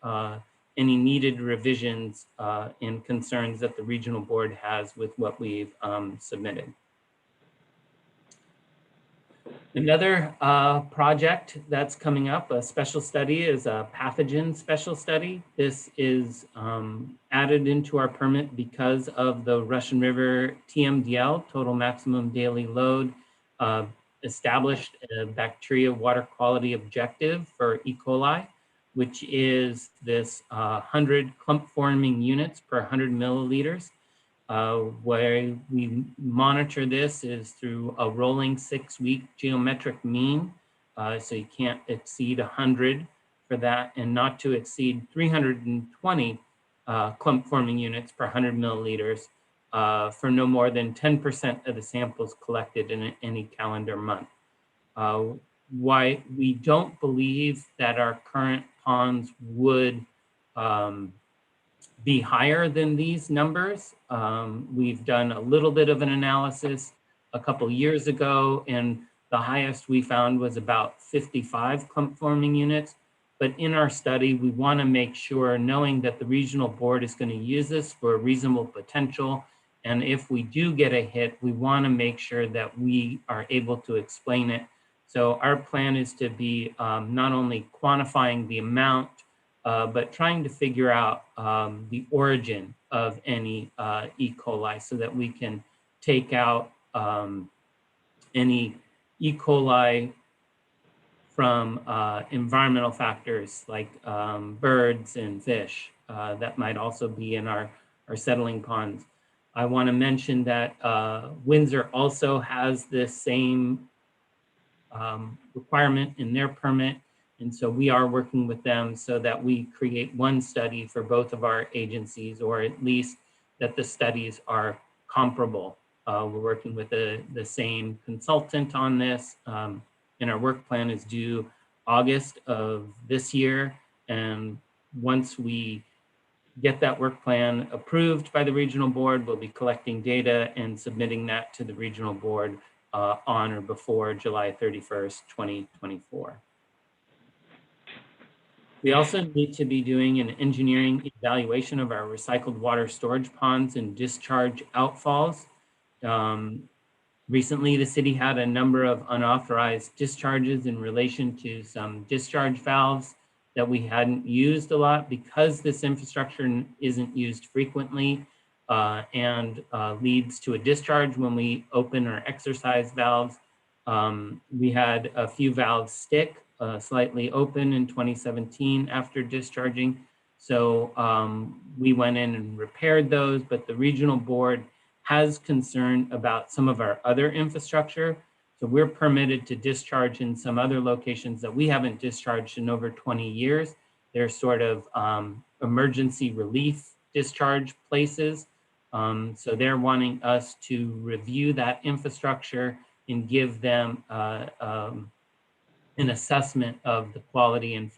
any needed revisions and concerns that the regional board has with what we've submitted. Another project that's coming up, a special study, is a pathogen special study. This is added into our permit because of the Russian River TMDL, total maximum daily load, established a bacteria water quality objective for E. coli, which is this 100 clump forming units per 100 milliliters. Where we monitor this is through a rolling 6-week geometric mean. So you can't exceed 100 for that, and not to exceed 320 clump forming units per 100 milliliters for no more than 10% of the samples collected in any calendar month. Why we don't believe that our current ponds would be higher than these numbers. We've done a little bit of an analysis a couple years ago, and the highest we found was about 55 clump forming units. But in our study, we want to make sure, knowing that the regional board is going to use this for a reasonable potential, and if we do get a hit, we want to make sure that we are able to explain it. So our plan is to be not only quantifying the amount, but trying to figure out the origin of any E. coli so that we can take out any E. coli from environmental factors like birds and fish that might also be in our settling ponds. I want to mention that Windsor also has this same requirement in their permit. And so we are working with them so that we create one study for both of our agencies, or at least that the studies are comparable. We're working with the same consultant on this, and our work plan is due August of this year. And once we get that work plan approved by the regional board, we'll be collecting data and submitting that to the regional board on or before July 31st, 2024. We also need to be doing an engineering evaluation of our recycled water storage ponds and discharge outfalls. Recently, the city had a number of unauthorized discharges in relation to some discharge valves that we hadn't used a lot because this infrastructure isn't used frequently and leads to a discharge when we open or exercise valves. We had a few valves stick slightly open in 2017 after discharging. So we went in and repaired those, but the regional board has concern about some of our other infrastructure. So we're permitted to discharge in some other locations that we haven't discharged in over 20 years. They're sort of emergency relief discharge places. So they're wanting us to review that infrastructure and give them an assessment of the quality and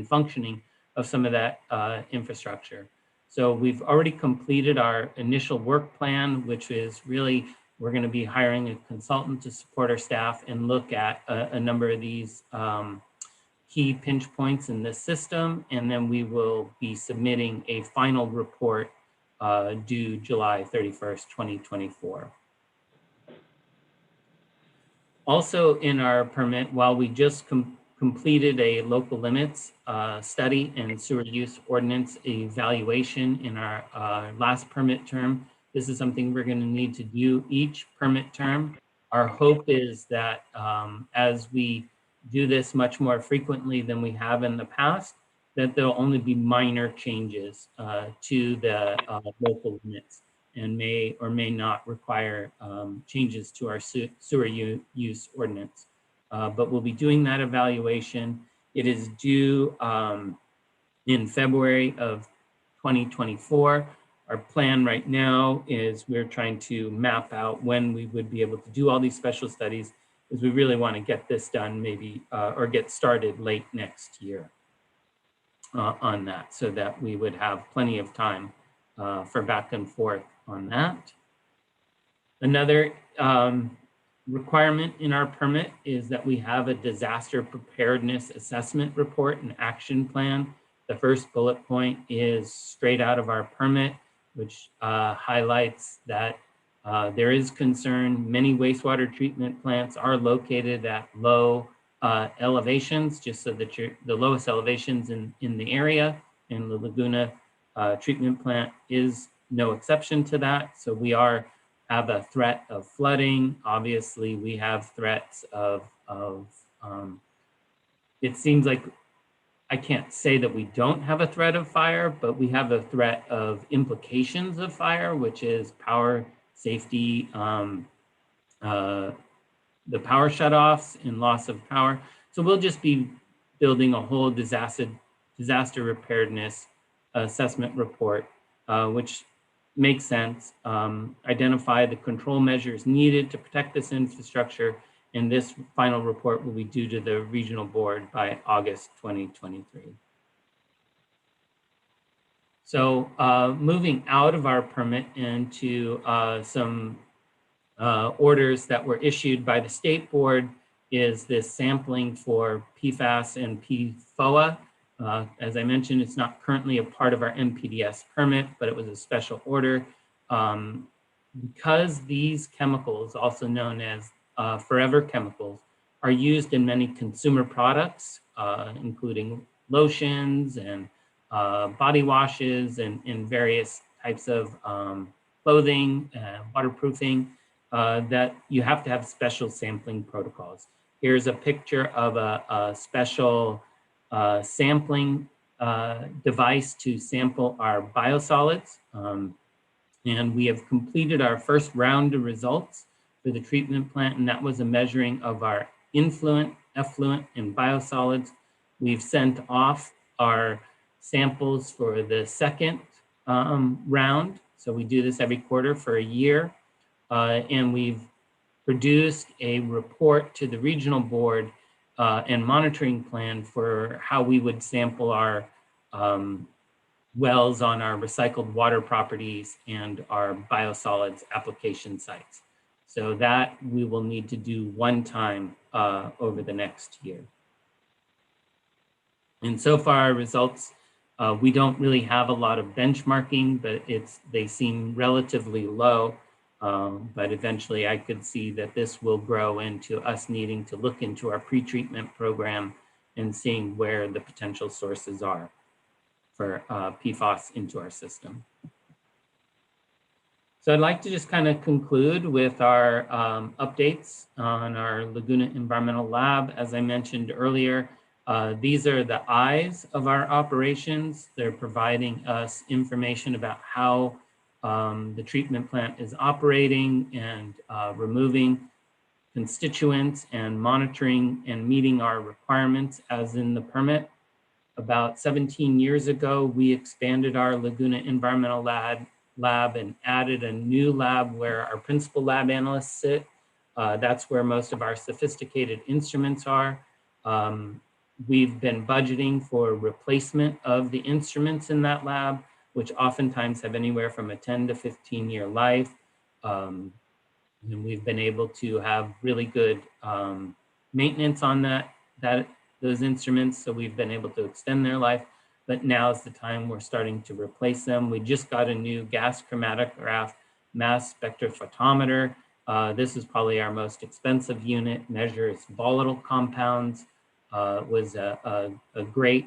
functioning of some of that infrastructure. So we've already completed our initial work plan, which is really, we're going to be hiring a consultant to support our staff and look at a number of these key pinch points in this system. And then we will be submitting a final report due July 31st, 2024. Also in our permit, while we just completed a local limits study and sewer use ordinance evaluation in our last permit term, this is something we're going to need to do each permit term. Our hope is that as we do this much more frequently than we have in the past, that there'll only be minor changes to the local limits and may or may not require changes to our sewer use ordinance. But we'll be doing that evaluation. It is due in February of 2024. Our plan right now is we're trying to map out when we would be able to do all these special studies, because we really want to get this done maybe, or get started late next year on that, so that we would have plenty of time for back and forth on that. Another requirement in our permit is that we have a disaster preparedness assessment report and action plan. The first bullet point is straight out of our permit, which highlights that there is concern. Many wastewater treatment plants are located at low elevations, just so that you're the lowest elevations in the area, and the Laguna treatment plant is no exception to that. So we have a threat of flooding. Obviously, we have threats of it seems like I can't say that we don't have a threat of fire, but we have a threat of implications of fire, which is power safety, the power shutoffs and loss of power. So we'll just be building a whole disaster preparedness assessment report, which makes sense. Identify the control measures needed to protect this infrastructure, and this final report will be due to the regional board by August 2023. So moving out of our permit into some orders that were issued by the state board is this sampling for PFAS and PFOA. As I mentioned, it's not currently a part of our MPDS permit, but it was a special order. Because these chemicals, also known as forever chemicals, are used in many consumer products, including lotions and body washes and various types of clothing, waterproofing, that you have to have special sampling protocols. Here's a picture of a special sampling device to sample our biosolids. And we have completed our first round of results for the treatment plant, and that was a measuring of our influent, effluent, and biosolids. We've sent off our samples for the second round. So we do this every quarter for a year. And we've produced a report to the regional board and monitoring plan for how we would sample our wells on our recycled water properties and our biosolids application sites. So that we will need to do one time over the next year. And so far our results, we don't really have a lot of benchmarking, but they seem relatively low. But eventually I could see that this will grow into us needing to look into our pretreatment program and seeing where the potential sources are for PFAS into our system. So I'd like to just kind of conclude with our updates on our Laguna Environmental Lab. As I mentioned earlier, these are the eyes of our operations. They're providing us information about how the treatment plant is operating and removing constituents and monitoring and meeting our requirements as in the permit. About 17 years ago, we expanded our Laguna Environmental Lab and added a new lab where our principal lab analysts sit. That's where most of our sophisticated instruments are. We've been budgeting for replacement of the instruments in that lab, which oftentimes have anywhere from a 10 to 15 year life. And we've been able to have really good maintenance on those instruments. So we've been able to extend their life. but now is the time we're starting to replace them. We just got a new gas chromatograph mass spectrophotometer. This is probably our most expensive unit, measures volatile compounds. Was a great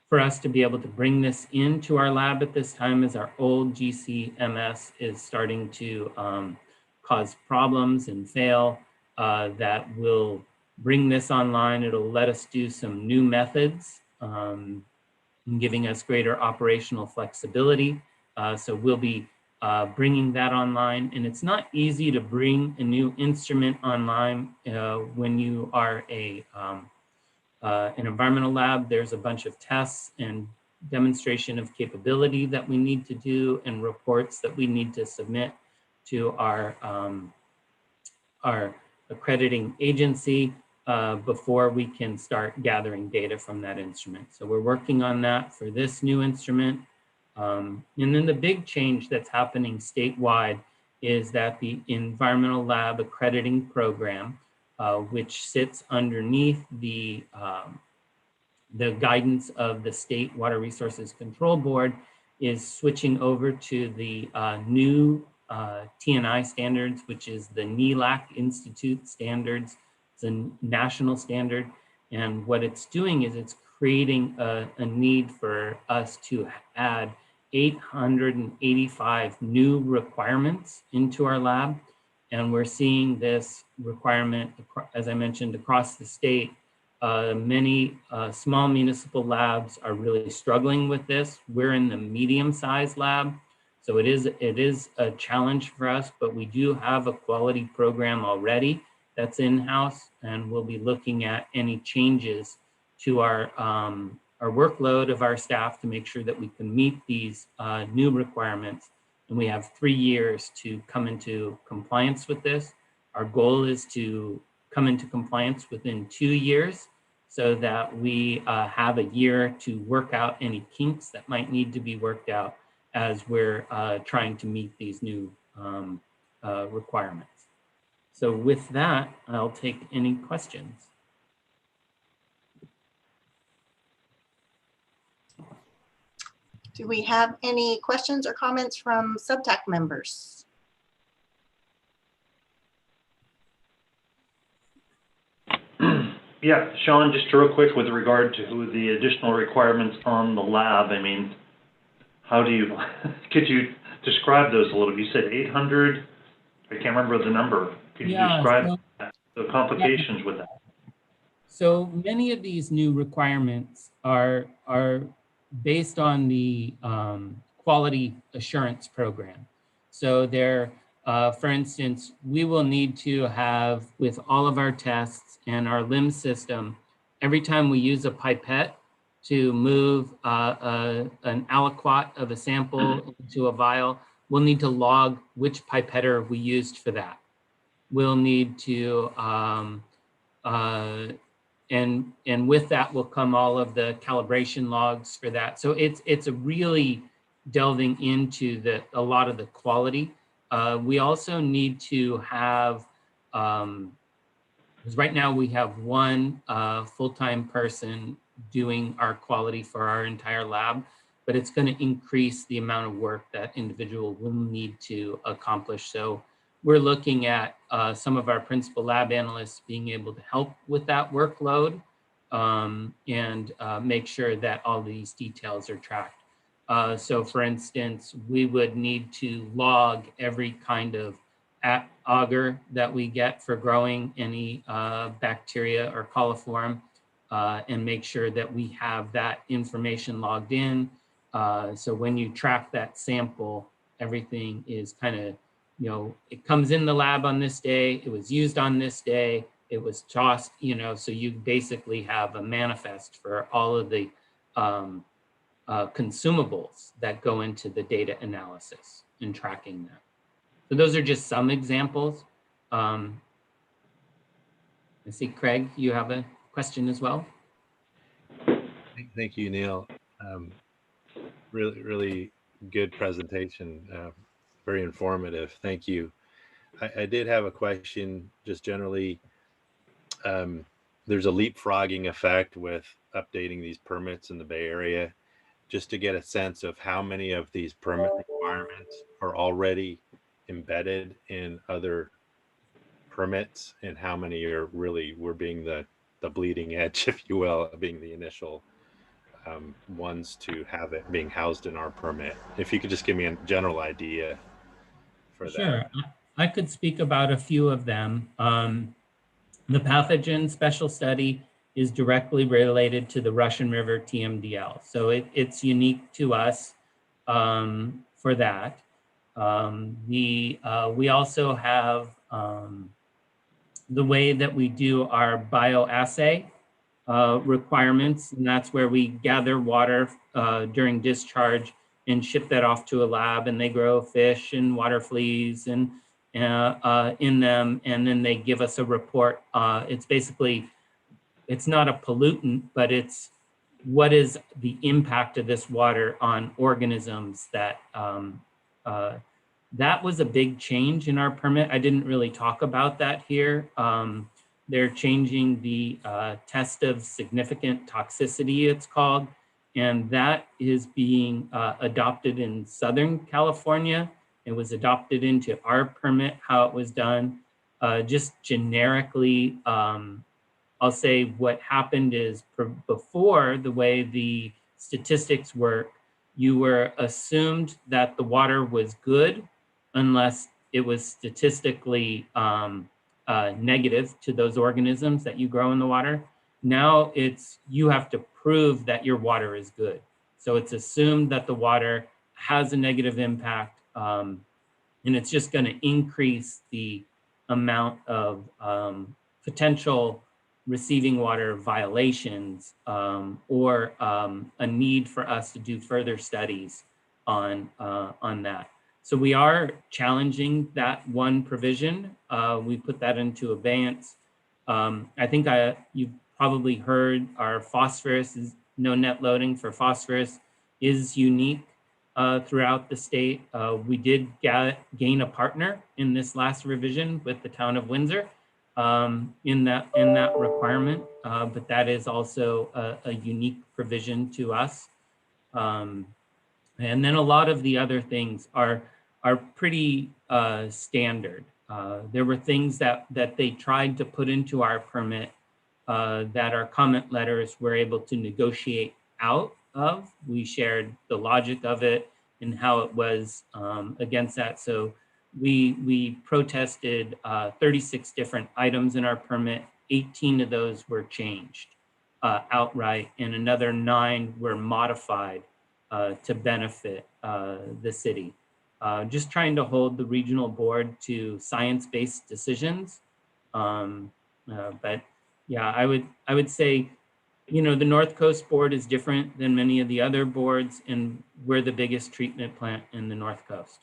for us to be able to bring this into our lab at this time, as our old GCMS is starting to cause problems and fail. That will bring this online. It'll let us do some new methods, giving us greater operational flexibility. So we'll be bringing that online. And it's not easy to bring a new instrument online when you are an environmental lab. There's a bunch of tests and demonstration of capability that we need to do, and reports that we need to submit to our accrediting agency before we can start gathering data from that instrument. So we're working on that for this new instrument. And then the big change that's happening statewide is that the Environmental Lab Accrediting Program, which sits underneath the guidance of the State Water Resources Control Board, is switching over to the new TNI standards, which is the NELAC Institute standards. It's a national standard. And what it's doing is it's creating a need for us to add 885 new requirements into our lab. And we're seeing this requirement, as I mentioned, across the state. Many small municipal labs are really struggling with this. We're in the medium-sized lab, so it is a challenge for us, but we do have a quality program already that's in-house, and we'll be looking at any changes to our workload of our staff to make sure that we can meet these new requirements. And we have 3 years to come into compliance with this. Our goal is to come into compliance within 2 years, so that we have a year to work out any kinks that might need to be worked out as we're trying to meet these new requirements. So with that, I'll take any questions. Do we have any questions or comments from Subtac members? Yeah, Sean, just real quick with regard to the additional requirements on the lab, I mean, how do you, could you describe those a little bit? You said 800, I can't remember the number. Could you describe the complications with that? So many of these new requirements are based on the quality assurance program. So they're, for instance, we will need to have, with all of our tests and our LIMS system, every time we use a pipette to move an aliquot of a sample into a vial, we'll need to log which pipetter we used for that. We'll need to, and with that will come all of the calibration logs for that. So it's a really delving into a lot of the quality. We also need to have, because right now we have one full-time person doing our quality for our entire lab, but it's going to increase the amount of work that individual will need to accomplish. So we're looking at some of our principal lab analysts being able to help with that workload and make sure that all these details are tracked. So for instance, we would need to log every kind of agar that we get for growing any bacteria or coliform and make sure that we have that information logged in. So when you track that sample, everything is kind of, you know, it comes in the lab on this day, it was used on this day, it was tossed, you know, so you basically have a manifest for all of the consumables that go into the data analysis and tracking that. So those are just some examples. I see, Craig, you have a question as well? Thank you, Neil. Really good presentation. Very informative. Thank you. I did have a question just generally. There's a leapfrogging effect with updating these permits in the Bay Area, just to get a sense of how many of these permit requirements are already embedded in other permits and how many are really, we're being the bleeding edge, if you will, being the initial ones to have it being housed in our permit. If you could just give me a general idea for Sure. that. I could speak about a few of them. The pathogen special study is directly related to the Russian River TMDL. So it's unique to us for that. We also have the way that we do our bioassay requirements, and that's where we gather water during discharge and ship that off to a lab, and they grow fish and water fleas and in them, and then they give us a report. It's basically, it's not a pollutant, but it's what is the impact of this water on organisms that that was a big change in our permit. I didn't really talk about that here. They're changing the test of significant toxicity, it's called, and that is being adopted in Southern California. It was adopted into our permit, how it was done. Just generically, I'll say what happened is before, the way the statistics work, you were assumed that the water was good unless it was statistically negative to those organisms that you grow in the water. Now it's, you have to prove that your water is good. So it's assumed that the water has a negative impact, and it's just going to increase the amount of potential receiving water violations or a need for us to do further studies on that. So we are challenging that one provision. We put that into abeyance. I think you've probably heard our phosphorus is no net loading for phosphorus is unique throughout the state. We did gain a partner in this last revision with the town of Windsor in that requirement, but that is also a unique provision to us. And then a lot of the other things are pretty standard. There were things that they tried to put into our permit that our comment letters were able to negotiate out of. We shared the logic of it and how it was against that. So we protested 36 different items in our permit. 18 of those were changed outright, and another 9 were modified to benefit the city. Just trying to hold the regional board to science-based decisions. But yeah, I would say, you know, the North Coast board is different than many of the other boards, and we're the biggest treatment plant in the North Coast,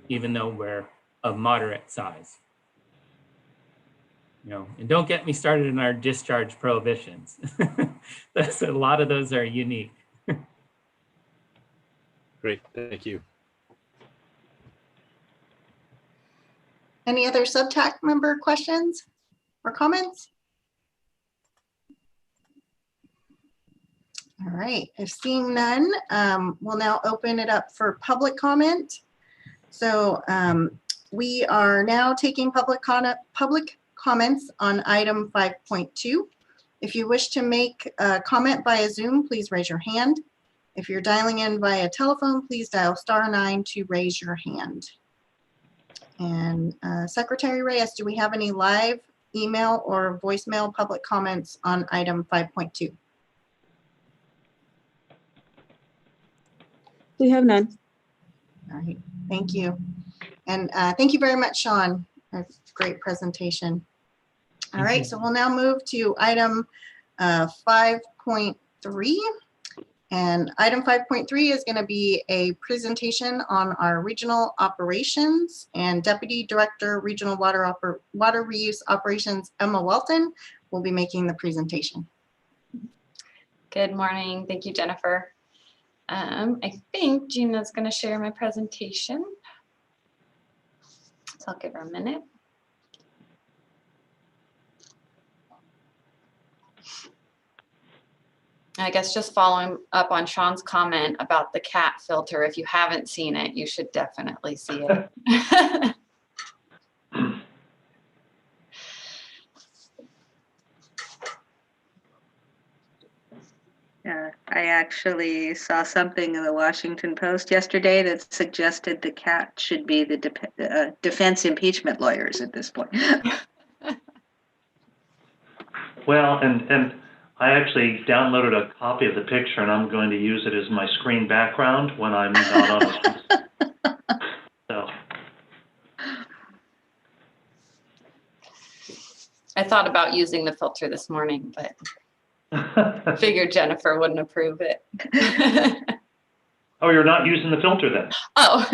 even though we're of moderate size. You know, and don't get me started in our discharge prohibitions. A lot of those are unique. Great, thank you. Any other subtac member questions or comments? All right, if seeing none, we'll now open it up for public comment. So we are now taking public comments on item 5.2. If you wish to make a comment via Zoom, please raise your hand. If you're dialing in via telephone, please dial *9 to raise your hand. And Secretary Reyes, do we have any live email or voicemail public comments on item 5.2? We have none. All right, thank you. And thank you very much, Sean. A great presentation. All right, so we'll now move to item 5.3. And item 5.3 is going to be a presentation on our regional operations, and Deputy Director Regional Water Reuse Operations, Emma Welton, will be making the presentation. Good morning. Thank you, Jennifer. I think Gina's going to share my presentation. So I'll give her a minute. I guess just following up on Sean's comment about the cat filter, if you haven't seen it, you should definitely see it. Yeah, I actually saw something in the Washington Post yesterday that suggested the cat should be the defense impeachment lawyers at this point. Well, and I actually downloaded a copy of the picture, and I'm going to use it as my screen background when I'm not on it. So. I thought about using the filter this morning, but figured Jennifer wouldn't approve it. Oh, you're not using the filter then? Oh.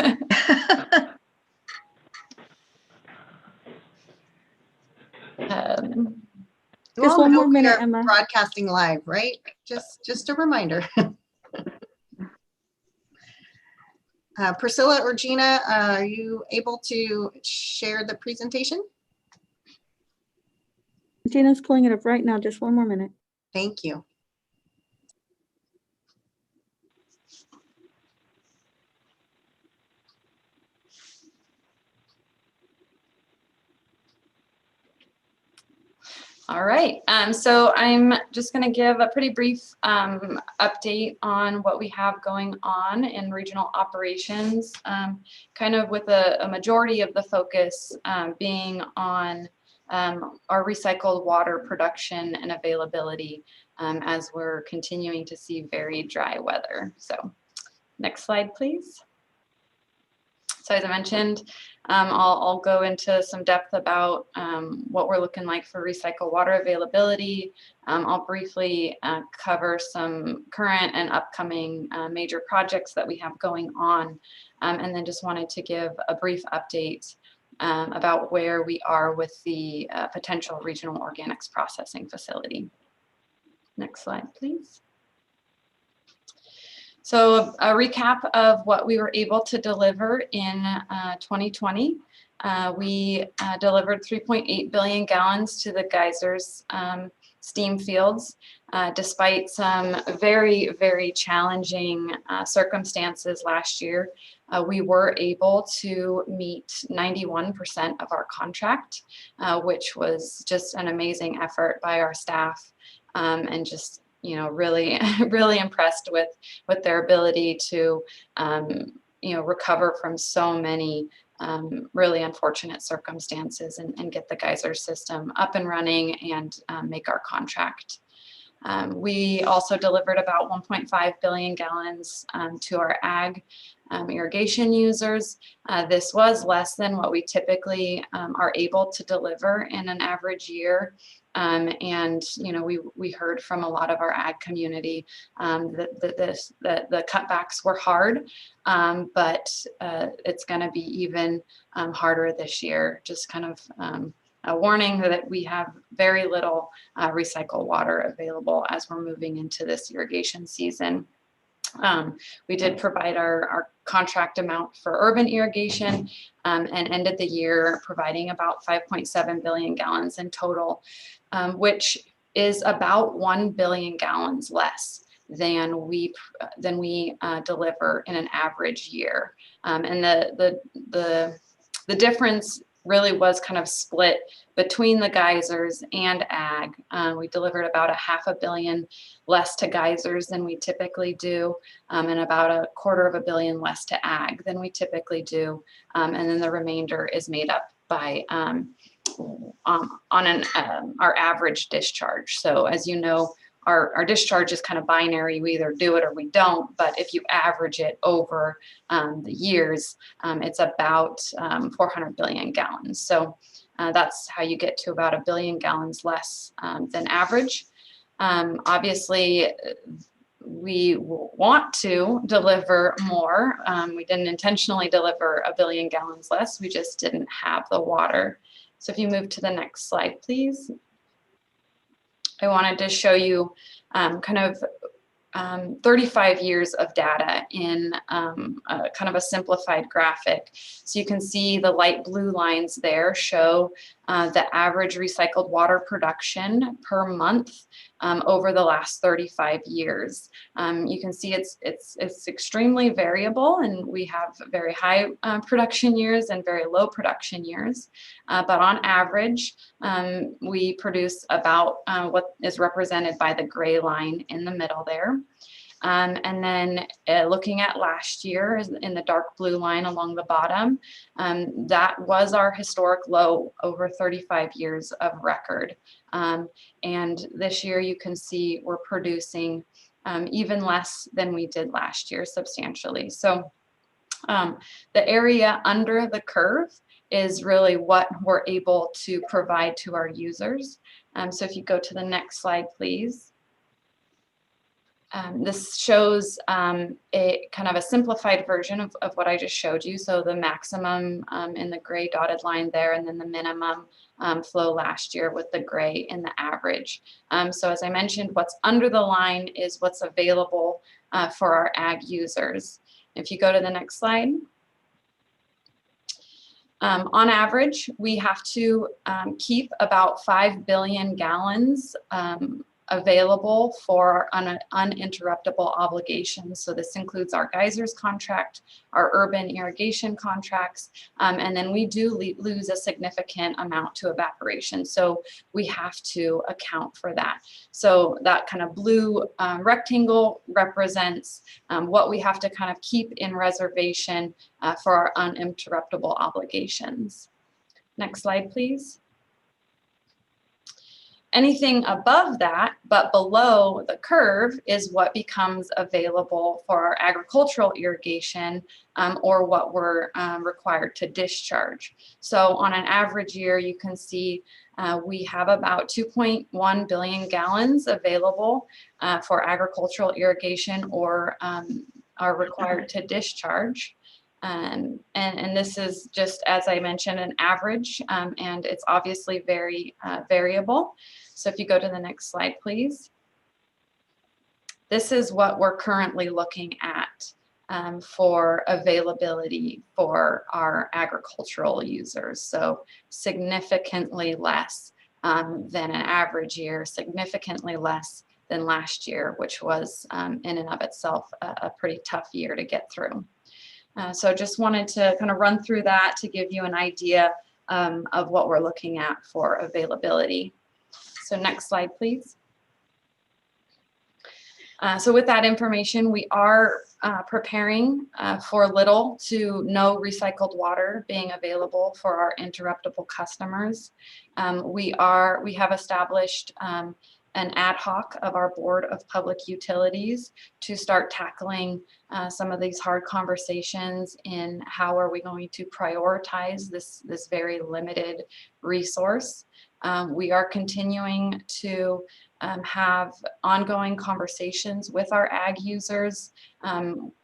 You Just all one know more we minute, are Emma. broadcasting live, right? Just a reminder. Priscilla or Gina, are you able to share the presentation? Gina's pulling it up right now. Just one more minute. Thank you. All right, so I'm just going to give a pretty brief update on what we have going on in regional operations, kind of with a majority of the focus being on our recycled water production and availability as we're continuing to see very dry weather. So next slide, please. So as I mentioned, I'll go into some depth about what we're looking like for recycled water availability. I'll briefly cover some current and upcoming major projects that we have going on, and then just wanted to give a brief update about where we are with the potential regional organics processing facility. Next slide, please. So a recap of what we were able to deliver in 2020. We delivered 3.8 billion gallons to the geysers steam fields, despite some very, very challenging circumstances last year. We were able to meet 91% of our contract, which was just an amazing effort by our staff, and just really, really impressed with their ability to, recover from so many really unfortunate circumstances and get the geyser system up and running and make our contract. We also delivered about 1.5 billion gallons to our ag irrigation users. This was less than what we typically are able to deliver in an average year. And we heard from a lot of our ag community that the cutbacks were hard, but it's going to be even harder this year. Just kind of a warning that we have very little recycled water available as we're moving into this irrigation season. We did provide our contract amount for urban irrigation and ended the year providing about 5.7 billion gallons in total, which is about 1 billion gallons less than we deliver in an average year. And the difference really was kind of split between the geysers and ag. We delivered about 500 million less to geysers than we typically do, and about 250 million less to ag than we typically do. And then the remainder is made up by our average discharge. So as you know, our discharge is kind of binary. We either do it or we don't, but if you average it over the years, it's about 400 billion gallons. So that's how you get to about 1 billion gallons less than average. Obviously, we want to deliver more. We didn't intentionally deliver 1 billion gallons less. We just didn't have the water. So if you move to the next slide, please. I wanted to show you kind of 35 years of data in kind of a simplified graphic. So you can see the light blue lines there show the average recycled water production per month over the last 35 years. You can see it's extremely variable, and we have very high production years and very low production years. But on average, we produce about what is represented by the gray line in the middle there. And then looking at last year in the dark blue line along the bottom, that was our historic low over 35 years of record. And this year you can see we're producing even less than we did last year, substantially. So the area under the curve is really what we're able to provide to our users. So if you go to the next slide, please. This shows a kind of a simplified version of what I just showed you. So the maximum in the gray dotted line there, and then the minimum flow last year with the gray in the average. So as I mentioned, what's under the line is what's available for our ag users. If you go to the next slide. On average, we have to keep about 5 billion gallons available for uninterruptible obligations. So this includes our geysers contract, our urban irrigation contracts, and then we do lose a significant amount to evaporation. So we have to account for that. So that kind of blue rectangle represents what we have to kind of keep in reservation for our uninterruptible obligations. Next slide, please. Anything above that, but below the curve, is what becomes available for our agricultural irrigation or what we're required to discharge. So on an average year, you can see we have about 2.1 billion gallons available for agricultural irrigation or are required to discharge. And this is just, as I mentioned, an average, and it's obviously very variable. So if you go to the next slide, please. This is what we're currently looking at for availability for our agricultural users. So significantly less than an average year, significantly less than last year, which was in and of itself a pretty tough year to get through. So just wanted to kind of run through that to give you an idea of what we're looking at for availability. So next slide, please. So with that information, we are preparing for little to no recycled water being available for our interruptible customers. We have established an ad hoc of our Board of Public Utilities to start tackling some of these hard conversations in how are we going to prioritize this very limited resource. We are continuing to have ongoing conversations with our ag users,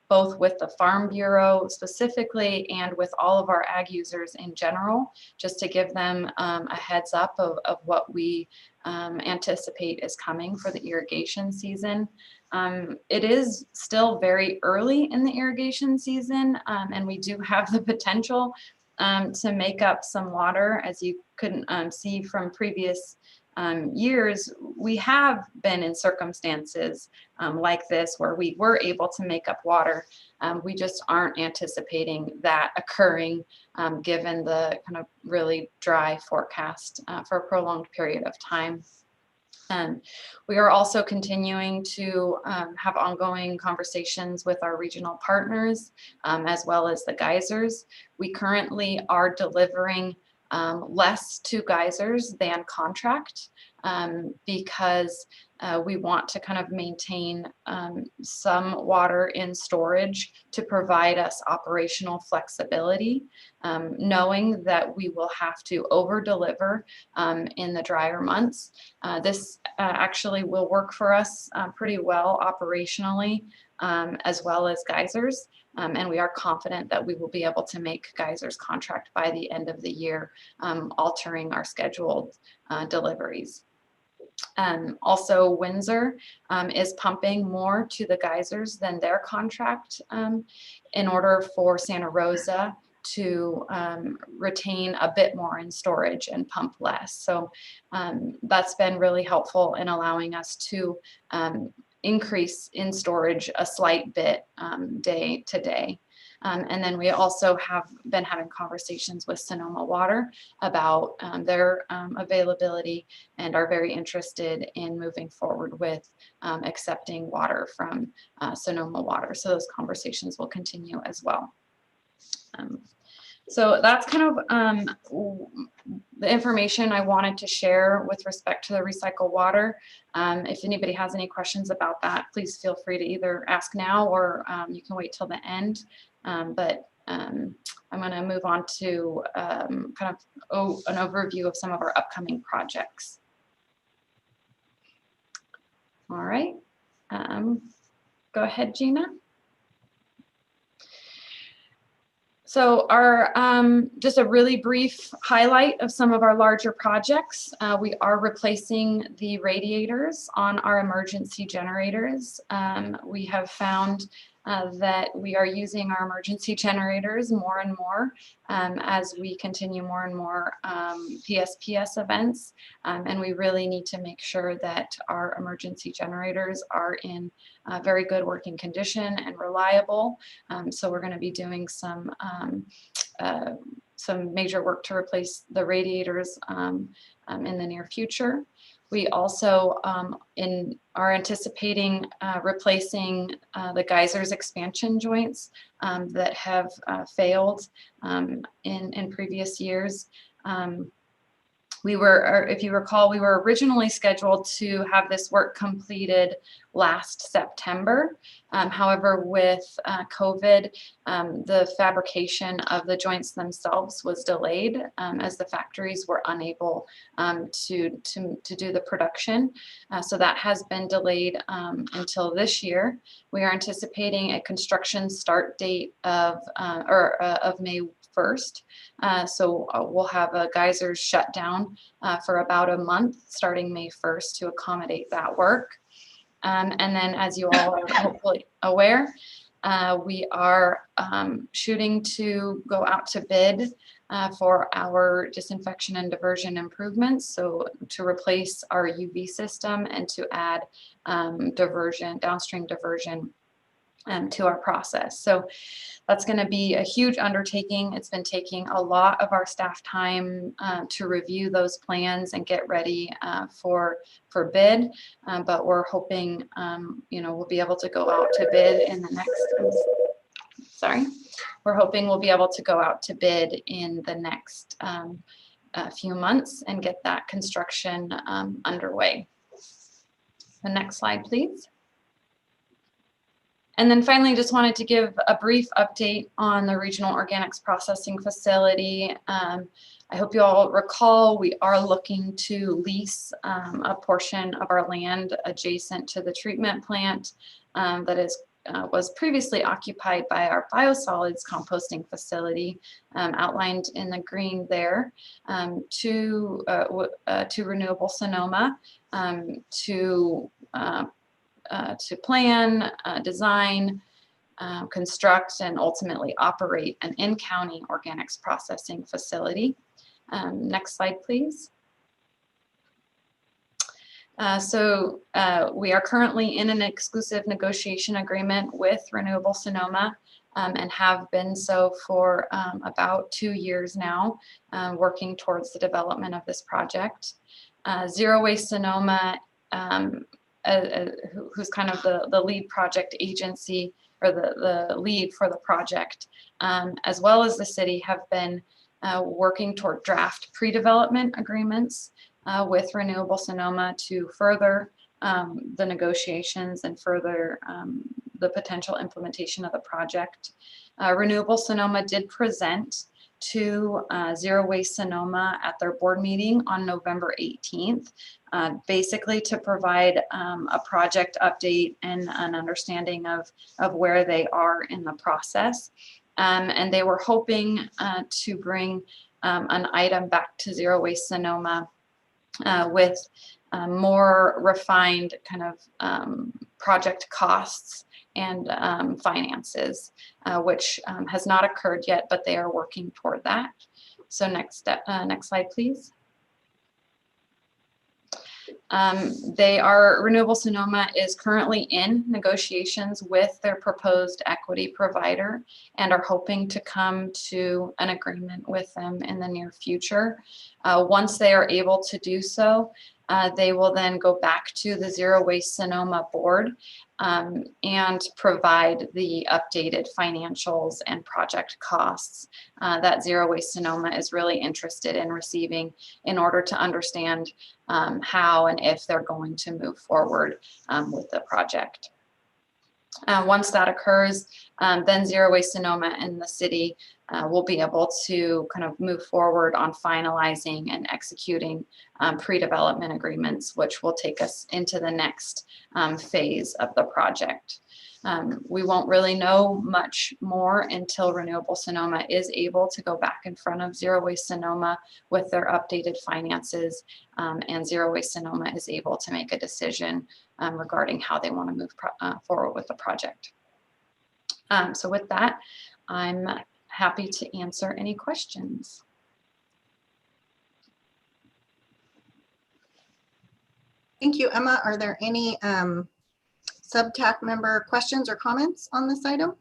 both with the Farm Bureau specifically and with all of our ag users in general, just to give them a heads up of what we anticipate is coming for the irrigation season. It is still very early in the irrigation season, and we do have the potential to make up some water. As you couldn't see from previous years, we have been in circumstances like this where we were able to make up water. We just aren't anticipating that occurring given the kind of really dry forecast for a prolonged period of time. We are also continuing to have ongoing conversations with our regional partners as well as the geysers. We currently are delivering less to geysers than contract because we want to kind of maintain some water in storage to provide us operational flexibility, knowing that we will have to over deliver in the drier months. This actually will work for us pretty well operationally as well as geysers. And we are confident that we will be able to make geysers contract by the end of the year, altering our scheduled deliveries. Also, Windsor is pumping more to the geysers than their contract in order for Santa Rosa to retain a bit more in storage and pump less. So that's been really helpful in allowing us to increase in storage a slight bit day to day. And then we also have been having conversations with Sonoma Water about their availability, and are very interested in moving forward with accepting water from Sonoma Water. So those conversations will continue as well. So that's kind of the information I wanted to share with respect to the recycled water. If anybody has any questions about that, please feel free to either ask now, or you can wait till the end. I'm going to move on to kind of an overview of some of our upcoming projects. All right, go ahead, Gina. So our just a really brief highlight of some of our larger projects. We are replacing the radiators on our emergency generators. We have found that we are using our emergency generators more and more as we continue more and more PSPS events. And we really need to make sure that our emergency generators are in very good working condition and reliable. So we're going to be doing some major work to replace the radiators in the near future. We also are anticipating replacing the geysers expansion joints that have failed in previous years. If you recall, we were originally scheduled to have this work completed last September. However, with COVID, the fabrication of the joints themselves was delayed as the factories were unable to do the production. So that has been delayed until this year. We are anticipating a construction start date of May 1st. So we'll have a geysers shut down for about a month starting May 1st to accommodate that work. And then, as you all are hopefully aware, we are shooting to go out to bid for our disinfection and diversion improvements. So to replace our UV system and to add downstream diversion to our process. So that's going to be a huge undertaking. It's been taking a lot of our staff time to review those plans and get ready for bid. But we're hoping, we'll be able to go out to bid in the next. We're hoping we'll be able to go out to bid in the next few months and get that construction underway. The next slide, please. And then finally, just wanted to give a brief update on the regional organics processing facility. I hope you all recall we are looking to lease a portion of our land adjacent to the treatment plant that was previously occupied by our biosolids composting facility, outlined in the green there, to Renewable Sonoma to plan, design, construct, and ultimately operate an in-county organics processing facility. Next slide, please. So we are currently in an exclusive negotiation agreement with Renewable Sonoma and have been so for about 2 years now, working towards the development of this project. Zero Waste Sonoma, who's kind of the lead project agency, or the lead for the project, as well as the city, have been working toward draft pre-development agreements with Renewable Sonoma to further the negotiations and further the potential implementation of the project. Renewable Sonoma did present to Zero Waste Sonoma at their board meeting on November 18th, basically to provide a project update and an understanding of where they are in the process. And they were hoping to bring an item back to Zero Waste Sonoma with more refined kind of project costs and finances, which has not occurred yet, but they are working toward that. So next slide, please. Renewable Sonoma is currently in negotiations with their proposed equity provider and are hoping to come to an agreement with them in the near future. Once they are able to do so, they will then go back to the Zero Waste Sonoma board and provide the updated financials and project costs that Zero Waste Sonoma is really interested in receiving in order to understand how and if they're going to move forward with the project. Once that occurs, then Zero Waste Sonoma and the city will be able to kind of move forward on finalizing and executing pre-development agreements, which will take us into the next phase of the project. We won't really know much more until Renewable Sonoma is able to go back in front of Zero Waste Sonoma with their updated finances, and Zero Waste Sonoma is able to make a decision regarding how they want to move forward with the project. So with that, I'm happy to answer any questions. Thank you, Emma. Are there any SubTAC member questions or comments on this item?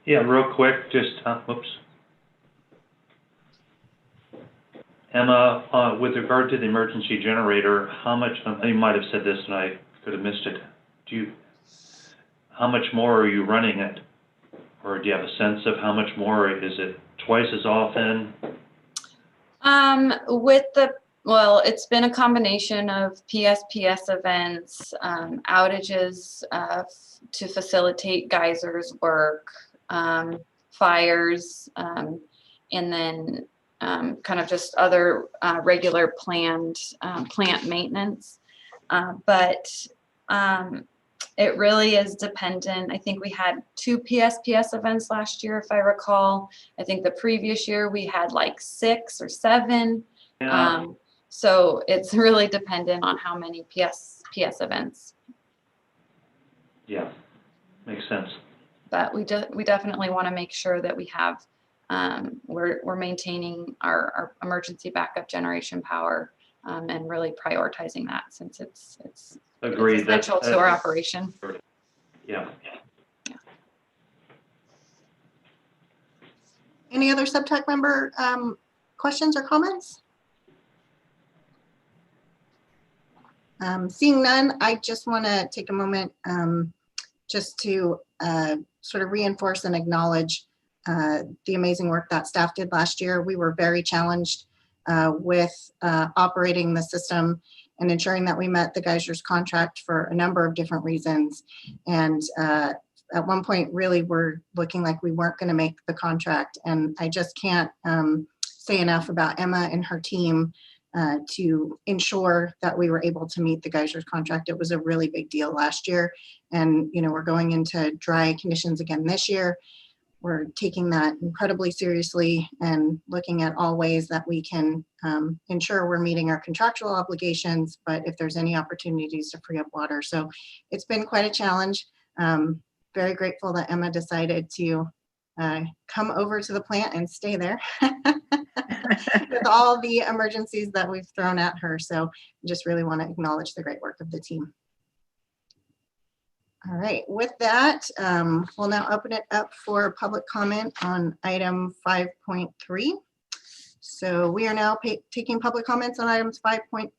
Yeah, real quick, just, whoops. Emma, with regard to the emergency generator, how much, you might have said this and I could have missed it. How much more are you running it? Or do you have a sense of how much more? Is it twice as often? Well, it's been a combination of PSPS events, outages to facilitate geysers work, fires, and then kind of just other regular planned plant maintenance. But it really is dependent. I think we had 2 PSPS events last year, if I recall. I think the previous year we had like 6 or 7. Yeah. So it's really dependent on how many PS events. Yeah, makes sense. But we definitely want to make sure that we have we're maintaining our emergency backup generation power and really prioritizing that, since it's Agreed. essential to our operation. Yeah. Any other SubTAC member questions or comments? Seeing none, I just want to take a moment just to sort of reinforce and acknowledge the amazing work that staff did last year. We were very challenged with operating the system and ensuring that we met the geysers contract for a number of different reasons. And at one point, really, we're looking like we weren't going to make the contract. And I just can't say enough about Emma and her team to ensure that we were able to meet the geysers contract. It was a really big deal last year. And, you know, we're going into dry conditions again this year. We're taking that incredibly seriously and looking at all ways that we can ensure we're meeting our contractual obligations, but if there's any opportunities to free up water. So it's been quite a challenge. Very grateful that Emma decided to come over to the plant and stay there with all the emergencies that we've thrown at her. So I just really want to acknowledge the great work of the team. All right, with that, we'll now open it up for public comment on item 5.3. So we are now taking public comments on items 5.3.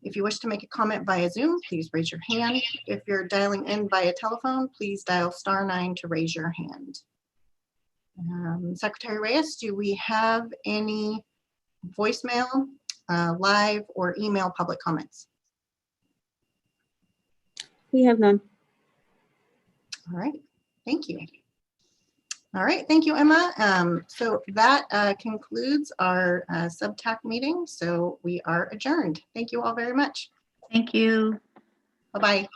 If you wish to make a comment via Zoom, please raise your hand. If you're dialing in via telephone, please dial *9 to raise your hand. Secretary Reyes, do we have any voicemail, live, or email public comments? We have none. All right, thank you. All right, thank you, Emma. So that concludes our SubTAC meeting. So we are adjourned. Thank you all very much. Thank you. Bye-bye.